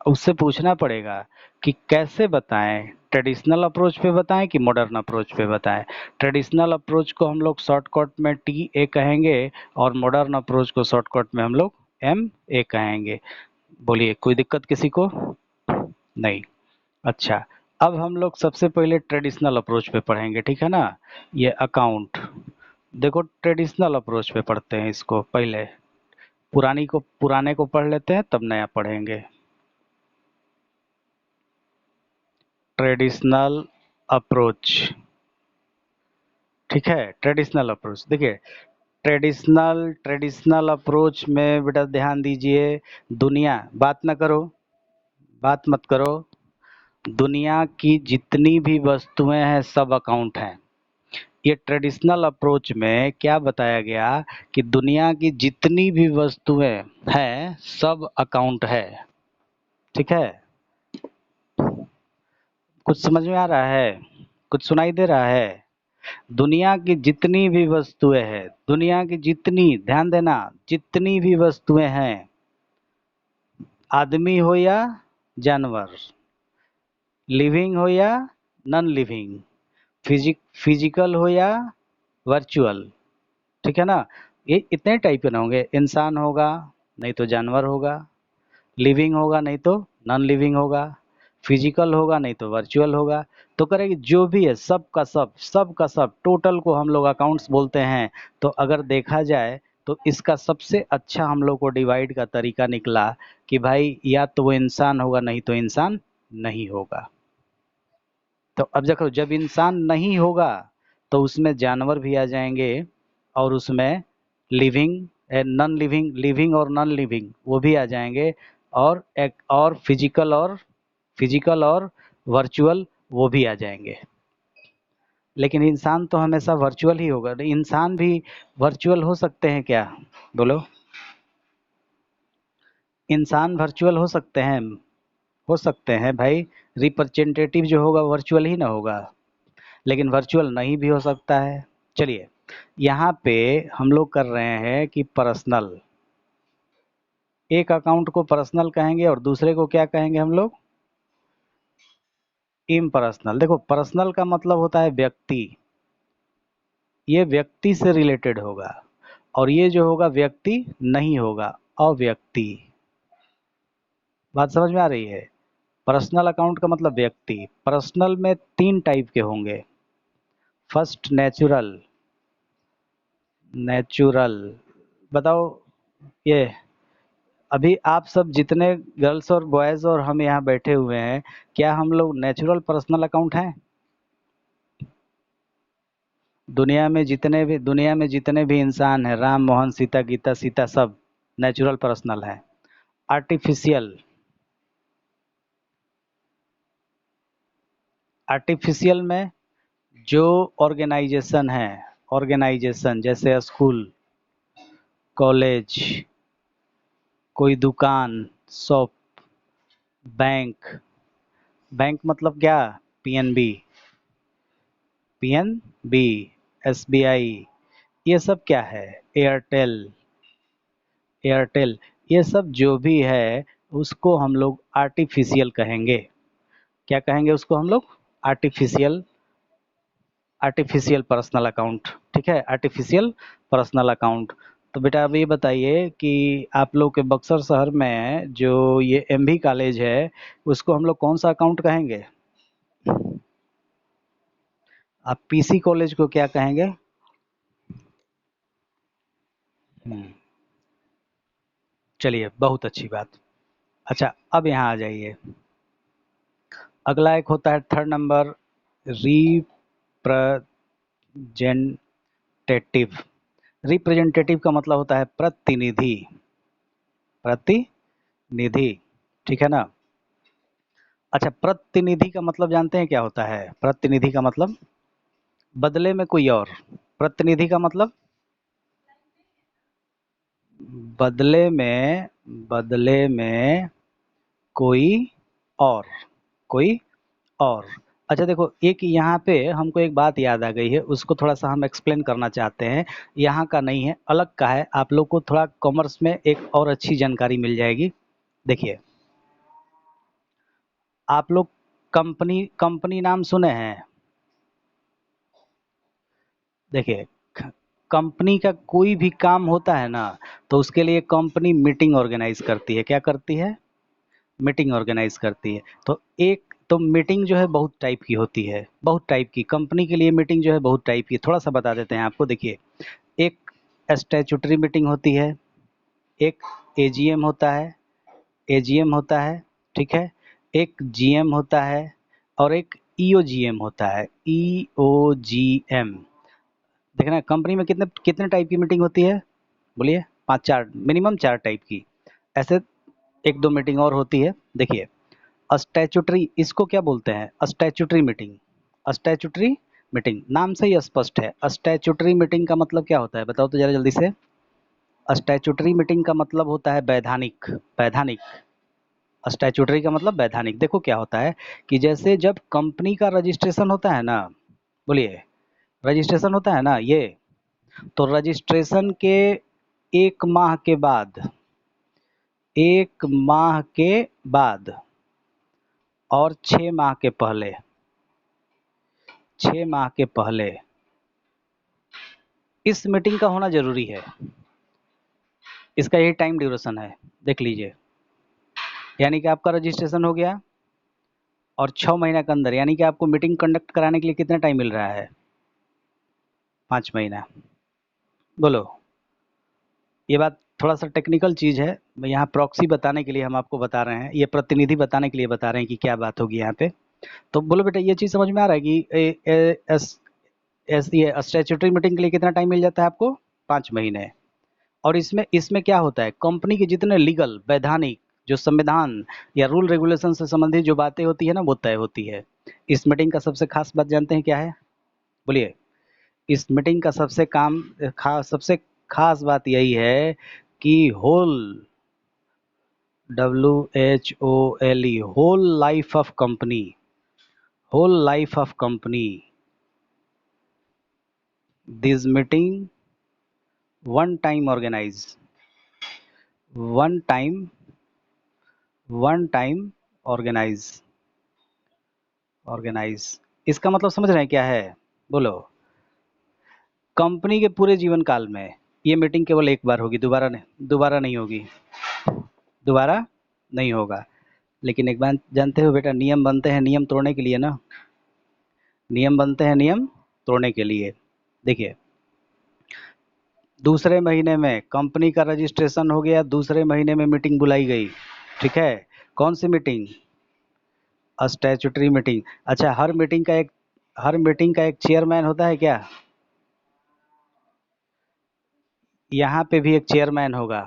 उससे पूछना पड़ेगा कि कैसे बताएं, ट्रेडिशनल अप्रोच पे बताएं कि मॉडर्न अप्रोच पे बताएं। ट्रेडिशनल अप्रोच को हम लोग शॉर्टकट में टी ए कहेंगे और मॉडर्न अप्रोच को शॉर्टकट में हम लोग एम ए कहेंगे। बोलिए, कोई दिक्कत किसी को? नहीं। अच्छा, अब हम लोग सबसे पहले ट्रेडिशनल अप्रोच पे पढ़ेंगे, ठीक है ना। ये अकाउंट, देखो ट्रेडिशनल अप्रोच पे पढ़ते हैं इसको पहले। पुराने को पढ़ लेते हैं तब नया पढ़ेंगे। ट्रेडिशनल अप्रोच, ठीक है। ट्रेडिशनल अप्रोच देखिए, ट्रेडिशनल अप्रोच में बेटा ध्यान दीजिए। दुनिया, बात ना करो, बात मत करो। दुनिया की जितनी भी वस्तुएं हैं सब अकाउंट हैं। ये ट्रेडिशनल अप्रोच में क्या बताया गया कि दुनिया की जितनी भी वस्तुएं हैं सब अकाउंट है, ठीक है। कुछ समझ में आ रहा है? कुछ सुनाई दे रहा है? दुनिया की जितनी भी वस्तुएं हैं, दुनिया की जितनी, ध्यान देना, जितनी भी वस्तुएं हैं, आदमी हो या जानवर, लिविंग हो या नॉन लिविंग, फिजिकल हो या वर्चुअल, ठीक है ना। ये इतने टाइप के ना होंगे, इंसान होगा नहीं तो जानवर होगा, लिविंग होगा नहीं तो नॉन लिविंग होगा, फिजिकल होगा नहीं तो वर्चुअल होगा। तो करेंगे जो भी है सब का सब टोटल को हम लोग अकाउंट्स बोलते हैं। तो अगर देखा जाए तो इसका सबसे अच्छा हम लोग को डिवाइड का तरीका निकला कि भाई या तो वो इंसान होगा नहीं तो इंसान नहीं होगा। तो अब देखो, जब इंसान नहीं होगा तो उसमें जानवर भी आ जाएंगे, और उसमें लिविंग, नॉन लिविंग, लिविंग और नॉन लिविंग वो भी आ जाएंगे, और एक और फिजिकल और वर्चुअल वो भी आ जाएंगे। लेकिन इंसान तो हमेशा वर्चुअल ही होगा। इंसान भी वर्चुअल हो सकते हैं क्या? बोलो, इंसान वर्चुअल हो सकते हैं? हो सकते हैं भाई। रिप्रेजेंटेटिव जो होगा वर्चुअल ही ना होगा, लेकिन वर्चुअल नहीं भी हो सकता है। चलिए, यहाँ पे हम लोग कर रहे हैं कि पर्सनल, एक अकाउंट को पर्सनल कहेंगे और दूसरे को क्या कहेंगे हम लोग? इम्पर्सनल। देखो, पर्सनल का मतलब होता है व्यक्ति, ये व्यक्ति से रिलेटेड होगा, और ये जो होगा व्यक्ति नहीं होगा, अव्यक्ति। बात समझ में आ रही है? पर्सनल अकाउंट का मतलब व्यक्ति। पर्सनल में तीन टाइप के होंगे। फर्स्ट नेचुरल, नेचुरल बताओ। ये अभी आप सब जितने गर्ल्स और बॉयज़ और हम यहाँ बैठे हुए हैं, क्या हम लोग नेचुरल पर्सनल अकाउंट हैं? दुनिया में जितने भी इंसान हैं, राम मोहन सीता गीता सीता, सब नेचुरल पर्सनल है। आर्टिफिशियल, आर्टिफिशियल में जो ऑर्गेनाइजेशन है, ऑर्गेनाइजेशन जैसे स्कूल, कॉलेज, कोई दुकान, शॉप, बैंक, बैंक मतलब क्या, पीएनबी, पीएनबी, एसबीआई, ये सब क्या है, एयरटेल, एयरटेल, ये सब जो भी है उसको हम लोग आर्टिफिशियल कहेंगे। क्या कहेंगे उसको हम लोग, आर्टिफिशियल, आर्टिफिशियल पर्सनल अकाउंट। ठीक है, आर्टिफिशियल पर्सनल अकाउंट। तो बेटा अब ये बताइए कि आप लोग के बक्सर शहर में जो ये एमबी कॉलेज है उसको हम लोग कौन सा अकाउंट कहेंगे? आप पीसी कॉलेज को क्या कहेंगे? हम्म, चलिए बहुत अच्छी बात। अच्छा अब यहाँ आ जाइए, अगला एक होता है थर्ड नंबर, रिप्रेजेंटेटिव। रिप्रेजेंटेटिव का मतलब होता है प्रतिनिधि, प्रतिनिधि, ठीक है ना। अच्छा प्रतिनिधि का मतलब जानते हैं क्या होता है? प्रतिनिधि का मतलब बदले में कोई और, प्रतिनिधि का मतलब बदले में, बदले में कोई और, कोई और। अच्छा देखो, एक यहाँ पे हमको एक बात याद आ गई है, उसको थोड़ा सा हम एक्सप्लेन करना चाहते हैं। यहाँ का नहीं है, अलग का है, आप लोग को थोड़ा कॉमर्स में एक और अच्छी जानकारी मिल जाएगी। देखिए, आप लोग कंपनी, कंपनी नाम सुने हैं? देखिए, कंपनी का कोई भी काम होता है ना, तो उसके लिए कंपनी मीटिंग ऑर्गेनाइज करती है। क्या करती है? मीटिंग ऑर्गेनाइज करती है। तो एक तो मीटिंग जो है बहुत टाइप की होती है, बहुत टाइप की, कंपनी के लिए मीटिंग जो है बहुत टाइप की, थोड़ा सा बता देते हैं आपको। देखिए, एक स्टैट्यूटरी मीटिंग होती है, एक एजीएम होता है, एजीएम होता है, ठीक है, एक जीएम होता है, और एक ईओजीएम होता है, ईओजीएम। देखना कंपनी में कितने कितने टाइप की मीटिंग होती है, बोलिए? पाँच, चार, मिनिमम चार टाइप की। ऐसे एक दो मीटिंग और होती है। देखिए, स्टैट्यूटरी, इसको क्या बोलते हैं? Statutory meeting. स्टैट्यूटरी मीटिंग नाम से ही स्पष्ट है। स्टैट्यूटरी मीटिंग का मतलब क्या होता है, बताओ तो जरा जल्दी से। स्टैट्यूटरी मीटिंग का मतलब होता है वैधानिक, वैधानिक। स्टैट्यूटरी का मतलब वैधानिक। देखो क्या होता है कि जैसे जब कंपनी का रजिस्ट्रेशन होता है ना, बोलिए, रजिस्ट्रेशन होता है ना ये, तो रजिस्ट्रेशन के एक माह के बाद, एक माह के बाद और 6 माह के पहले, 6 माह के पहले इस मीटिंग का होना जरूरी है। इसका यही टाइम ड्यूरेशन है, देख लीजिए। यानी कि आपका रजिस्ट्रेशन हो गया और 6 महीने के अंदर, यानी कि आपको मीटिंग कंडक्ट कराने के लिए कितना टाइम मिल रहा है? 5 महीना। बोलो, ये बात थोड़ा सा टेक्निकल चीज़ है, मैं यहाँ प्रॉक्सी बताने के लिए हम आपको बता रहे हैं, ये प्रतिनिधि बताने के लिए बता रहे हैं कि क्या बात होगी यहाँ पे। तो बोलो बेटा, ये चीज़ समझ में आ रहा है कि ये स्टैट्यूटरी मीटिंग के लिए कितना टाइम मिल जाता है आपको? 5 महीने। और इसमें इसमें क्या होता है, कंपनी के जितने लीगल, वैधानिक, जो संविधान या रूल रेगुलेशन से संबंधित जो बातें होती है ना, वो तय होती है। इस मीटिंग का सबसे खास बात जानते हैं क्या है? बोलिए। इस मीटिंग का सबसे खास बात यही है कि whole, WHOLE, whole life of company, whole life of company, this meeting one time organise, one time, one time organise, organise. इसका मतलब समझ रहे हैं क्या है? बोलो। कंपनी के पूरे जीवन काल में ये मीटिंग केवल एक बार होगी, दोबारा नहीं होगी, दोबारा नहीं होगा। लेकिन एक बात जानते हो बेटा, नियम बनते हैं नियम तोड़ने के लिए ना, नियम बनते हैं नियम तोड़ने के लिए। देखिए, दूसरे महीने में कंपनी का रजिस्ट्रेशन हो गया, दूसरे महीने में मीटिंग बुलाई गई, ठीक है। कौन सी मीटिंग? Statutory meeting. अच्छा, हर मीटिंग का एक चेयरमैन होता है क्या? यहाँ पे भी एक चेयरमैन होगा।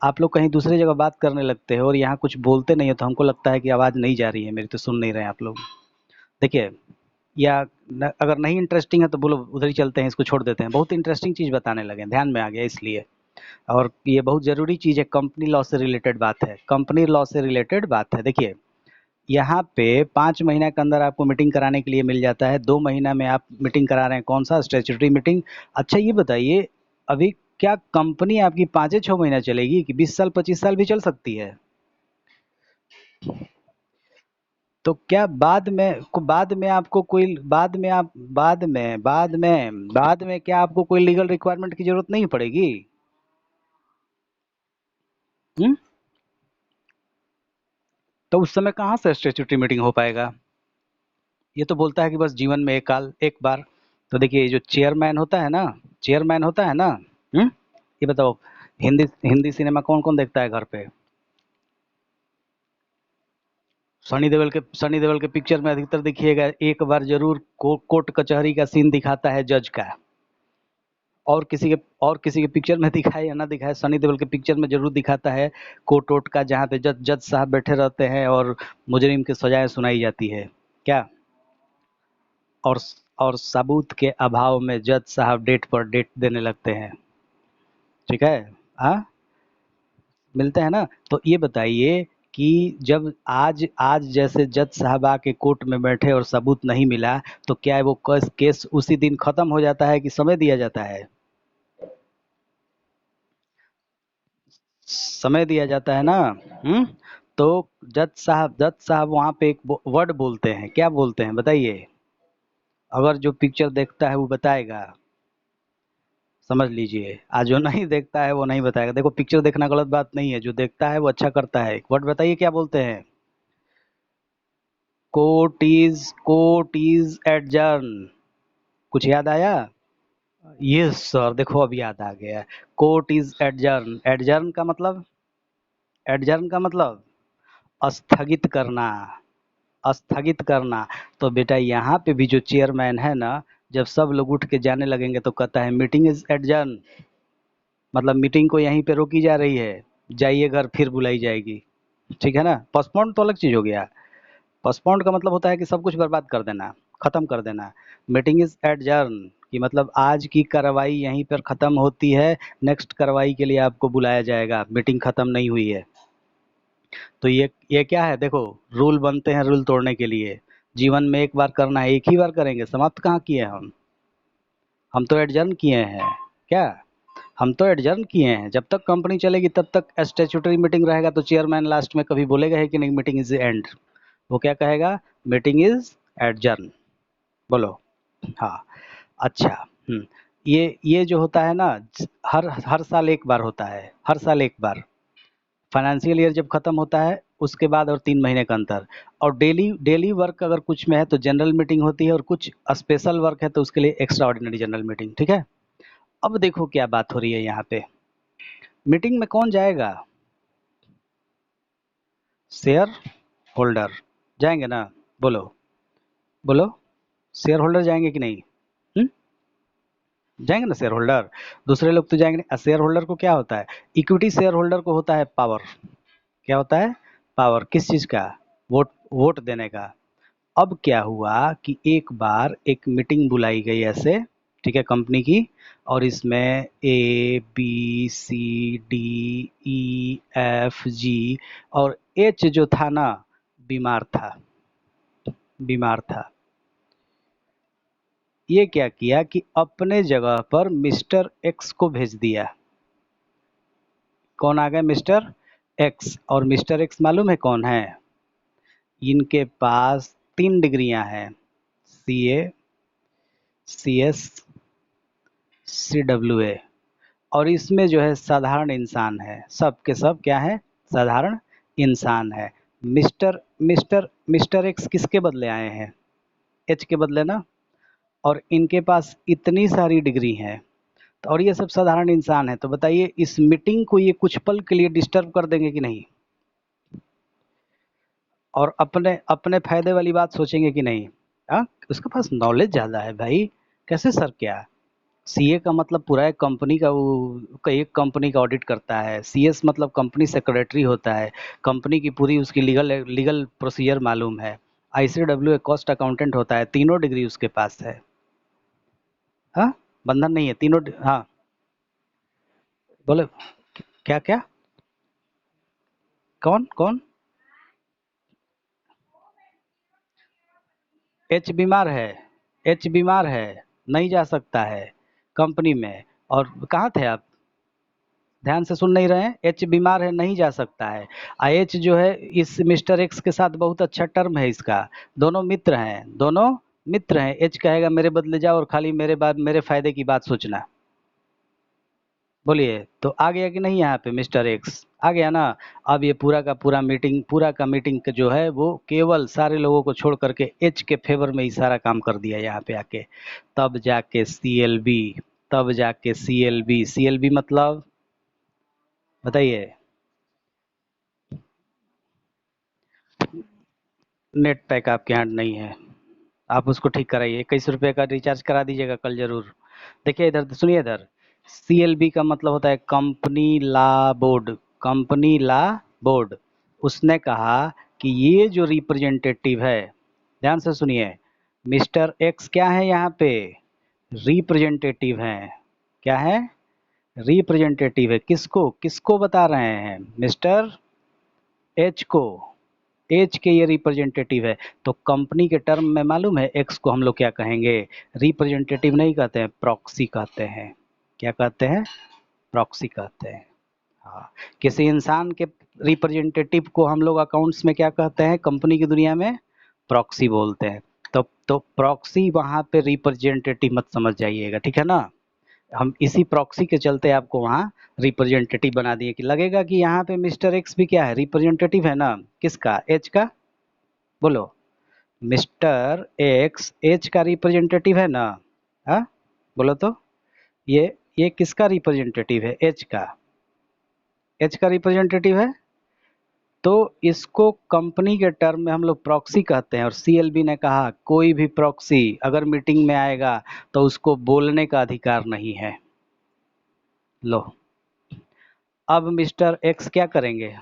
आप लोग कहीं दूसरी जगह बात करने लगते हो और यहाँ कुछ बोलते नहीं हो, तो हमको लगता है कि आवाज़ नहीं जा रही है मेरी, तो सुन नहीं रहे हैं आप लोग। देखिए, या अगर नहीं इंटरेस्टिंग है तो बोलो उधर ही चलते हैं, इसको छोड़ देते हैं। बहुत इंटरेस्टिंग चीज़ बताने लगे, ध्यान में आ गया इसलिए। और ये बहुत ज़रूरी चीज़ है, कंपनी लॉ से रिलेटेड बात है, कंपनी लॉ से रिलेटेड बात है। देखिए, यहाँ पे 5 महीने के अंदर आपको मीटिंग कराने के लिए मिल जाता है, 2 महीना में आप मीटिंग करा रहे हैं, कौन सा स्टैट्यूटरी मीटिंग। अच्छा ये बताइए, अभी क्या कंपनी आपकी 5 6 महीना चलेगी कि 20 साल 25 साल भी चल सकती है? तो क्या बाद में आपको कोई बाद में क्या आपको कोई लीगल रिक्वायरमेंट की जरूरत नहीं पड़ेगी? हम्म? तो उस समय कहाँ से स्टैट्यूटरी मीटिंग हो पाएगा? ये तो बोलता है कि बस जीवन में एक बार। तो देखिए, ये जो चेयरमैन होता है ना। हम्म? ये बताओ, हिंदी हिंदी सिनेमा कौन कौन देखता है घर पे? सनी देओल के पिक्चर में अधिकतर देखिएगा, एक बार जरूर कोर्ट कचहरी का सीन दिखाता है, जज का। और किसी के पिक्चर में दिखाए या ना दिखाए, सनी देओल के पिक्चर में जरूर दिखाता है कोर्ट वोट का, जहाँ पे जज जज साहब बैठे रहते हैं और मुजरिम की सजाएं सुनाई जाती है। क्या? और और सबूत के अभाव में जज साहब डेट पर डेट देने लगते हैं। ठीक है। हाँ, मिलते हैं ना। तो ये बताइए कि जब आज जैसे जज साहब आके कोर्ट में बैठे और सबूत नहीं मिला, तो क्या वो केस उसी दिन खत्म हो जाता है कि समय दिया जाता है? समय दिया जाता है ना। हम्म? तो जज साहब वहां पे एक वर्ड बोलते हैं, क्या बोलते हैं बताइए? अगर जो पिक्चर देखता है वो बताएगा, समझ लीजिए। आज जो नहीं देखता है वो नहीं बताएगा। देखो, पिक्चर देखना गलत बात नहीं है, जो देखता है वो अच्छा करता है। वर्ड बताइए क्या बोलते हैं? Court is adjourn. कुछ याद आया? यस सर, देखो अब याद आ गया। Court is adjourn. एडजर्न का मतलब स्थगित करना। स्थगित करना। तो बेटा, यहाँ पे भी जो चेयरमैन है ना, जब सब लोग उठ के जाने लगेंगे तो कहता है मीटिंग इज एडजर्न। मतलब मीटिंग को यहीं पे रोकी जा रही है, जाइए घर, फिर बुलाई जाएगी। ठीक है ना। पोस्टपोन्ड तो अलग चीज हो गया। पोस्टपोन्ड का मतलब होता है कि सब कुछ बर्बाद कर देना, खत्म कर देना। मीटिंग इज एडजर्न कि मतलब आज की कार्रवाई यहीं पर खत्म होती है, नेक्स्ट कार्रवाई के लिए आपको बुलाया जाएगा, मीटिंग खत्म नहीं हुई है। तो ये क्या है? देखो, रूल बनते हैं रूल तोड़ने के लिए। जीवन में एक बार करना है, एक ही बार करेंगे, समाप्त कहाँ किए हम तो एडजर्न किए हैं। क्या? हम तो एडजर्न किए हैं। जब तक कंपनी चलेगी तब तक स्टैट्यूटरी मीटिंग रहेगा, तो चेयरमैन लास्ट में कभी बोलेगा है कि नहीं मीटिंग इज एंड? वो क्या कहेगा? Meeting is adjourn. बोलो। हाँ। अच्छा। ये जो होता है ना, हर हर साल एक बार होता है, हर साल एक बार। फाइनेंशियल ईयर जब खत्म होता है उसके बाद, और 3 महीने का अंतर। और डेली डेली वर्क अगर कुछ में है तो जनरल मीटिंग होती है, और कुछ स्पेशल वर्क है तो उसके लिए एक्स्ट्रा ऑर्डिनरी जनरल मीटिंग। ठीक है। अब देखो क्या बात हो रही है यहाँ पे। मीटिंग में कौन जाएगा? शेयर होल्डर जाएंगे ना। बोलो। बोलो। शेयर होल्डर जाएंगे कि नहीं? हम्म? जाएंगे ना शेयर होल्डर। दूसरे लोग तो जाएंगे नहीं। शेयर होल्डर को क्या होता है? इक्विटी शेयर होल्डर को होता है पावर। क्या होता है? पावर। किस चीज का? वोट वोट देने का। अब क्या हुआ कि एक बार एक मीटिंग बुलाई गई ऐसे, ठीक है, कंपनी की। और इसमें ABCDEFG और H जो था ना, बीमार था। बीमार था। ये क्या किया कि अपने जगह पर मिस्टर एक्स को भेज दिया। कौन आ गए? Mister x. और मिस्टर एक्स मालूम है कौन है? इनके पास 3 डिग्रियां हैं, CA, CS, CWA। और इसमें जो है साधारण इंसान है, सब के सब क्या है? साधारण इंसान है। मिस्टर एक्स किसके बदले आए हैं? एच के बदले ना। और इनके पास इतनी सारी डिग्री हैं, तो और ये सब साधारण इंसान है, तो बताइए इस मीटिंग को ये कुछ पल के लिए डिस्टर्ब कर देंगे कि नहीं? और अपने अपने फायदे वाली बात सोचेंगे कि नहीं? हाँ, उसके पास नॉलेज ज़्यादा है भाई। कैसे सर? क्या सीए का मतलब पूरा एक कंपनी का एक कंपनी का ऑडिट करता है। सीएस मतलब कंपनी सेक्रेटरी होता है, कंपनी की पूरी उसकी लीगल लीगल प्रोसीजर मालूम है। आईसीडब्ल्यू एक कॉस्ट अकाउंटेंट होता है, तीनों डिग्री उसके पास है। हाँ, बंधन नहीं है तीनों हाँ, बोले क्या क्या, कौन कौन? एच बीमार है, एच बीमार है, नहीं जा सकता है कंपनी में। और कहाँ थे आप? ध्यान से सुन नहीं रहे हैं? एच बीमार है, नहीं जा सकता है। एच जो है इस मिस्टर एक्स के साथ बहुत अच्छा टर्म है इसका, दोनों मित्र हैं, दोनों मित्र हैं। एच कहेगा मेरे बदले जाओ और खाली मेरे बाद मेरे फायदे की बात सोचना। बोलिए, तो आ गया कि नहीं यहाँ पे मिस्टर एक्स? आ गया ना? अब ये पूरा का मीटिंग जो है वो केवल सारे लोगों को छोड़ करके एच के फेवर में ही सारा काम कर दिया यहाँ पे आके। तब जाके सीएलबी, तब जाके सीएलबी, सीएलबी मतलब बताइए। नेट पैक आपके यहाँ नहीं है, आप उसको ठीक कराइए, 21 रुपये का रिचार्ज करा दीजिएगा कल जरूर। देखिए इधर सुनिए, इधर सीएलबी का मतलब होता है company law board, company law board. उसने कहा कि ये जो रिप्रेजेंटेटिव है, ध्यान से सुनिए, मिस्टर एक्स क्या है यहाँ पे? रिप्रेजेंटेटिव हैं। क्या है? रिप्रेजेंटेटिव है। किसको किसको बता रहे हैं? मिस्टर एच को, एच के ये रिप्रेजेंटेटिव है। तो कंपनी के टर्म में मालूम है एक्स को हम लोग क्या कहेंगे? रिप्रेजेंटेटिव नहीं कहते हैं, प्रॉक्सी कहते हैं। क्या कहते हैं? प्रॉक्सी कहते हैं। हाँ, किसी इंसान के रिप्रेजेंटेटिव को हम लोग अकाउंट्स में क्या कहते हैं कंपनी की दुनिया में? प्रॉक्सी बोलते हैं। तो प्रॉक्सी वहाँ पे रिप्रेजेंटेटिव मत समझ जाइएगा, ठीक है ना? हम इसी प्रॉक्सी के चलते आपको वहाँ रिप्रेजेंटेटिव बना दिए कि लगेगा कि यहाँ पे मिस्टर एक्स भी क्या है? रिप्रेजेंटेटिव है ना? किसका? एच का। बोलो, मिस्टर एक्स एच का रिप्रेजेंटेटिव है ना? हाँ, बोलो तो। ये किसका रिप्रेजेंटेटिव है? एच का। एच का रिप्रेजेंटेटिव है। तो इसको कंपनी के टर्म में हम लोग प्रॉक्सी कहते हैं। और सीएलबी ने कहा कोई भी प्रॉक्सी अगर मीटिंग में आएगा तो उसको बोलने का अधिकार नहीं है। लो, अब मिस्टर एक्स क्या करेंगे?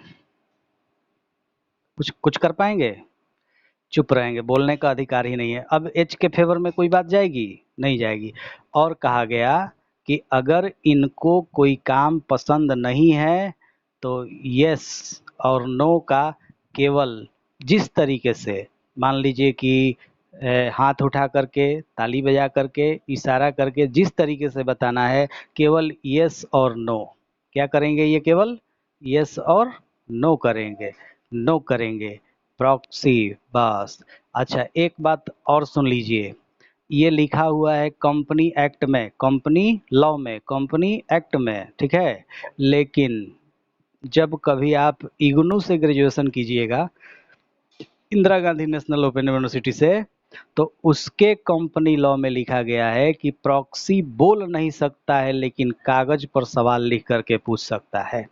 कुछ कुछ कर पाएंगे? चुप रहेंगे, बोलने का अधिकार ही नहीं है। अब एच के फेवर में कोई बात जाएगी? नहीं जाएगी। और कहा गया कि अगर इनको कोई काम पसंद नहीं है तो यस और नो का केवल जिस तरीके से, मान लीजिए कि हाथ उठा करके, ताली बजा करके, इशारा करके, जिस तरीके से बताना है, केवल यस और नो। क्या करेंगे? ये केवल यस और नो करेंगे, नो करेंगे, प्रॉक्सी, बस। अच्छा, एक बात और सुन लीजिए, ये लिखा हुआ है कंपनी एक्ट में, कंपनी लॉ में, कंपनी एक्ट में, ठीक है। लेकिन जब कभी आप इग्नू से ग्रेजुएशन कीजिएगा, Indira Gandhi national open university से, तो उसके कंपनी लॉ में लिखा गया है कि प्रॉक्सी बोल नहीं सकता है लेकिन कागज पर सवाल लिख करके पूछ सकता है।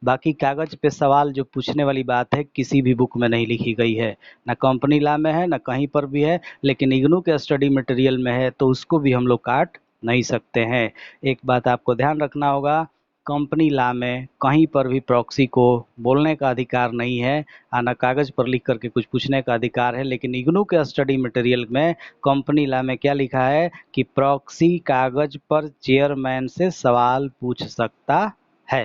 बाकी कागज पे सवाल जो पूछने वाली बात है किसी भी बुक में नहीं लिखी गई है, ना कंपनी लॉ में है, ना कहीं पर भी है, लेकिन इग्नू के स्टडी मटेरियल में है, तो उसको भी हम लोग काट नहीं सकते हैं। एक बात आपको ध्यान रखना होगा, कंपनी लॉ में कहीं पर भी प्रॉक्सी को बोलने का अधिकार नहीं है, ना कागज पर लिख करके कुछ पूछने का अधिकार है। लेकिन इग्नू के स्टडी मटेरियल में कंपनी लॉ में क्या लिखा है कि प्रॉक्सी कागज पर चेयरमैन से सवाल पूछ सकता है।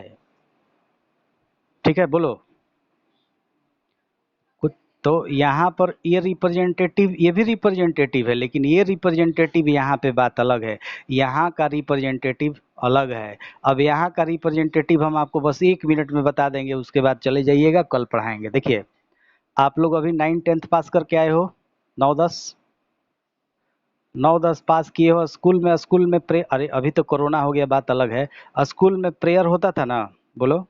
ठीक है, बोलो कुछ। तो यहाँ पर ये रिप्रेजेंटेटिव, ये भी रिप्रेजेंटेटिव है, लेकिन ये रिप्रेजेंटेटिव यहाँ पे बात अलग है, यहाँ का रिप्रेजेंटेटिव अलग है। अब यहाँ का रिप्रेजेंटेटिव हम आपको बस 1 मिनट में बता देंगे, उसके बाद चले जाइएगा, कल पढ़ाएंगे। देखिए, आप लोग अभी 9-10 पास करके आए हो, 9-10, 9-10 पास किए हो। स्कूल में प्रे अरे अभी तो कोरोना हो गया, बात अलग है। स्कूल में प्रेयर होता था ना? बोलो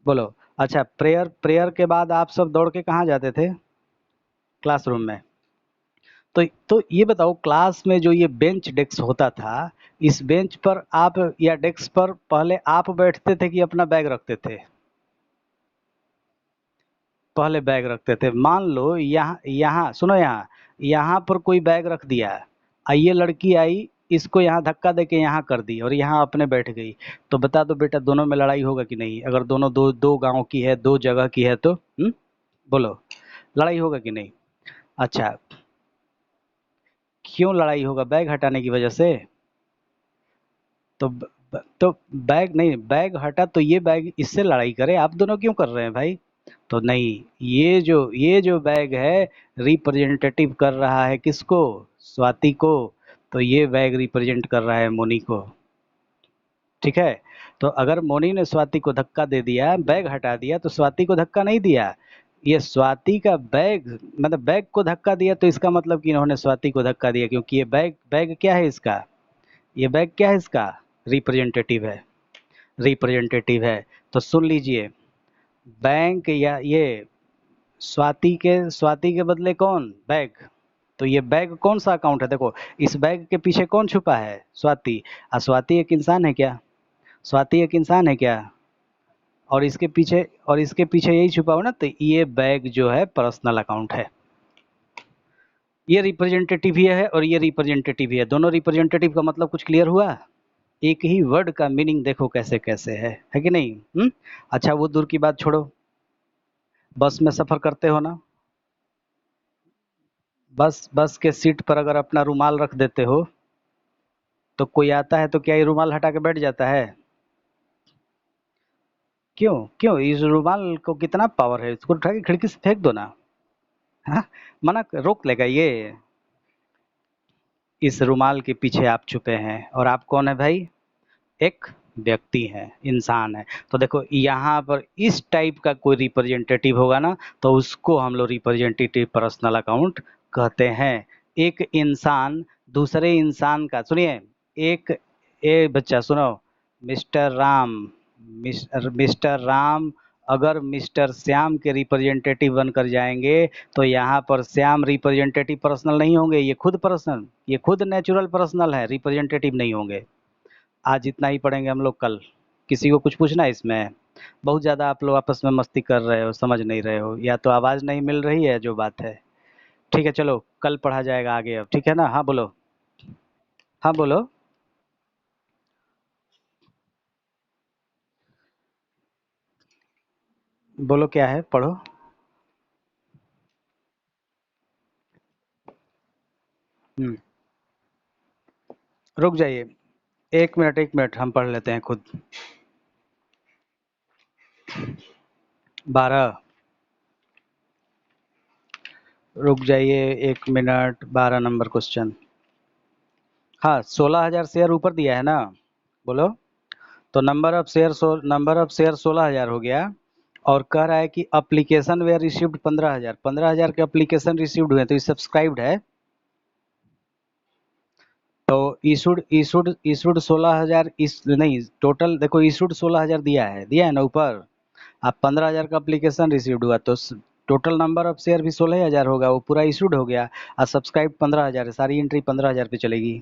बोलो। अच्छा, प्रेयर प्रेयर के बाद आप सब दौड़ के कहाँ जाते थे? क्लासरूम में। तो ये बताओ, क्लास में जो ये बेंच डेस्क होता था, इस बेंच पर आप या डेस्क पर पहले आप बैठते थे कि अपना बैग रखते थे? पहले बैग रखते थे। मान लो यहाँ यहाँ सुनो, यहाँ यहाँ पर कोई बैग रख दिया, ये लड़की आई, इसको यहाँ धक्का दे के यहाँ कर दी और यहाँ अपने बैठ गई, तो बता दो बेटा दोनों में लड़ाई होगा कि नहीं? अगर दोनों दो दो गांव की है, दो जगह की है, तो बोलो लड़ाई होगा कि नहीं? अच्छा, क्यों लड़ाई होगा? बैग हटाने की वजह से? तो तो बैग नहीं, बैग हटा तो ये बैग इससे लड़ाई करे, आप दोनों क्यों कर रहे हैं भाई? तो नहीं, ये जो बैग है रिप्रेजेंटेटिव कर रहा है किसको? स्वाति को। तो ये बैग रिप्रेजेंट कर रहा है मोनी को। ठीक है, तो अगर मोनी ने स्वाति को धक्का दे दिया, बैग हटा दिया, तो स्वाति को धक्का नहीं दिया, ये स्वाति का बैग, मतलब बैग को धक्का दिया, तो इसका मतलब कि इन्होंने स्वाति को धक्का दिया, क्योंकि ये बैग बैग क्या है इसका? ये बैग क्या है इसका? रिप्रेजेंटेटिव है, रिप्रेजेंटेटिव है। तो सुन लीजिए, बैंक या ये स्वाति के बदले कौन? बैग। तो ये बैग कौन सा अकाउंट है? देखो, इस बैग के पीछे कौन छुपा है? स्वाति। स्वाति एक इंसान है क्या? स्वाति एक इंसान है क्या? और इसके पीछे यही छुपा हो ना, तो ये बैग जो है पर्सनल अकाउंट है। ये रिप्रेजेंटेटिव ही है और ये रिप्रेजेंटेटिव ही है, दोनों रिप्रेजेंटेटिव का मतलब कुछ क्लियर हुआ? एक ही वर्ड का मीनिंग देखो कैसे कैसे है कि नहीं? अच्छा, वो दूर की बात छोड़ो, बस में सफर करते हो ना, बस के सीट पर अगर अपना रुमाल रख देते हो, तो कोई आता है तो क्या ये रुमाल हटा के बैठ जाता है? क्यों क्यों? इस रुमाल को कितना पावर है, इसको उठा के खिड़की से फेंक दो ना। हाँ, मना रोक लेगा ये? इस रुमाल के पीछे आप छुपे हैं, और आप कौन है भाई? एक व्यक्ति है, इंसान है। तो देखो यहाँ पर इस टाइप का कोई रिप्रेजेंटेटिव होगा ना, तो उसको हम लोग रिप्रेजेंटेटिव पर्सनल अकाउंट कहते हैं। एक इंसान दूसरे इंसान का, सुनिए, एक ए बच्चा सुनो, मिस्टर राम, मिस्टर राम अगर मिस्टर श्याम के रिप्रेजेंटेटिव बनकर जाएंगे, तो यहाँ पर श्याम रिप्रेजेंटेटिव पर्सनल नहीं होंगे, ये खुद नेचुरल पर्सनल है, रिप्रेजेंटेटिव नहीं होंगे। आज इतना ही पढ़ेंगे हम लोग, कल किसी को कुछ पूछना है इसमें? बहुत ज़्यादा आप लोग आपस में मस्ती कर रहे हो, समझ नहीं रहे हो, या तो आवाज़ नहीं मिल रही है जो बात है। ठीक है, चलो कल पढ़ा जाएगा आगे अब, ठीक है ना? हाँ बोलो, हाँ बोलो। बोलो क्या है, पढ़ो। हम्म, रुक जाइए, एक मिनट एक मिनट, हम पढ़ लेते हैं खुद। 12, रुक जाइए एक मिनट, 12 नंबर क्वेश्चन। हाँ, 16,000 शेयर ऊपर दिया है ना? बोलो। तो नंबर ऑफ शेयर 16,000 हो गया, और कह रहा है कि अप्लीकेशन वेयर रिसीव्ड 15,000, 15,000 के अप्लीकेशन रिसीव्ड हुए, तो ये सब्सक्राइब्ड है। तो इशूड इशूड इशूड 16,000, इस नहीं, टोटल देखो, इशूड 16,000 दिया है ना ऊपर। आप 15,000 का अप्लीकेशन रिसीव्ड हुआ, तो टोटल नंबर ऑफ शेयर भी 16,000 होगा, वो पूरा इशूड हो गया। और सब्सक्राइब 15,000 है, सारी एंट्री 15,000 पे चलेगी।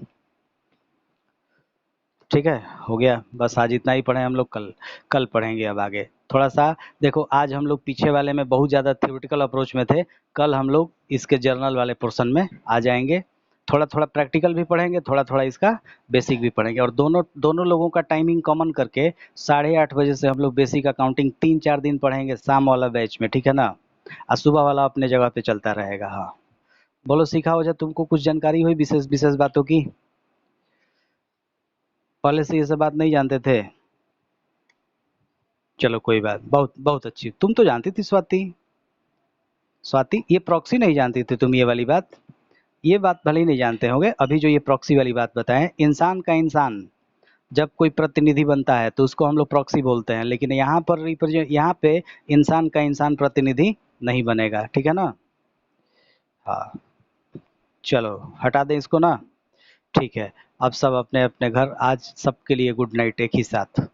ठीक है, हो गया। बस आज इतना ही पढ़े हम लोग, कल कल पढ़ेंगे अब आगे थोड़ा सा। देखो आज हम लोग पीछे वाले में बहुत ज़्यादा थ्योरेटिकल अप्रोच में थे, कल हम लोग इसके जर्नल वाले पोर्शन में आ जाएंगे। थोड़ा थोड़ा प्रैक्टिकल भी पढ़ेंगे, थोड़ा थोड़ा इसका बेसिक भी पढ़ेंगे, और दोनों दोनों लोगों का टाइमिंग कॉमन करके 8:30 बजे से हम लोग बेसिक अकाउंटिंग 3-4 दिन पढ़ेंगे शाम वाला बैच में, ठीक है ना? और सुबह वाला अपने जगह पे चलता रहेगा। हाँ बोलो, सीखा हो जाए तुमको कुछ जानकारी हुई विशेष विशेष बातों की? पहले से ये सब बात नहीं जानते थे? चलो कोई बात, बहुत बहुत अच्छी, तुम तो जानती थी स्वाति। स्वाति, ये प्रॉक्सी नहीं जानती थी तुम, ये वाली बात? ये बात भले ही नहीं जानते होंगे, अभी जो ये प्रॉक्सी वाली बात बताएं, इंसान का इंसान जब कोई प्रतिनिधि बनता है तो उसको हम लोग प्रॉक्सी बोलते हैं, लेकिन यहाँ पर यहाँ पे इंसान का इंसान प्रतिनिधि नहीं बनेगा, ठीक है ना? हाँ, चलो हटा दें इसको ना। ठीक है, अब सब अपने अपने घर, आज सबके लिए गुड नाइट एक ही साथ।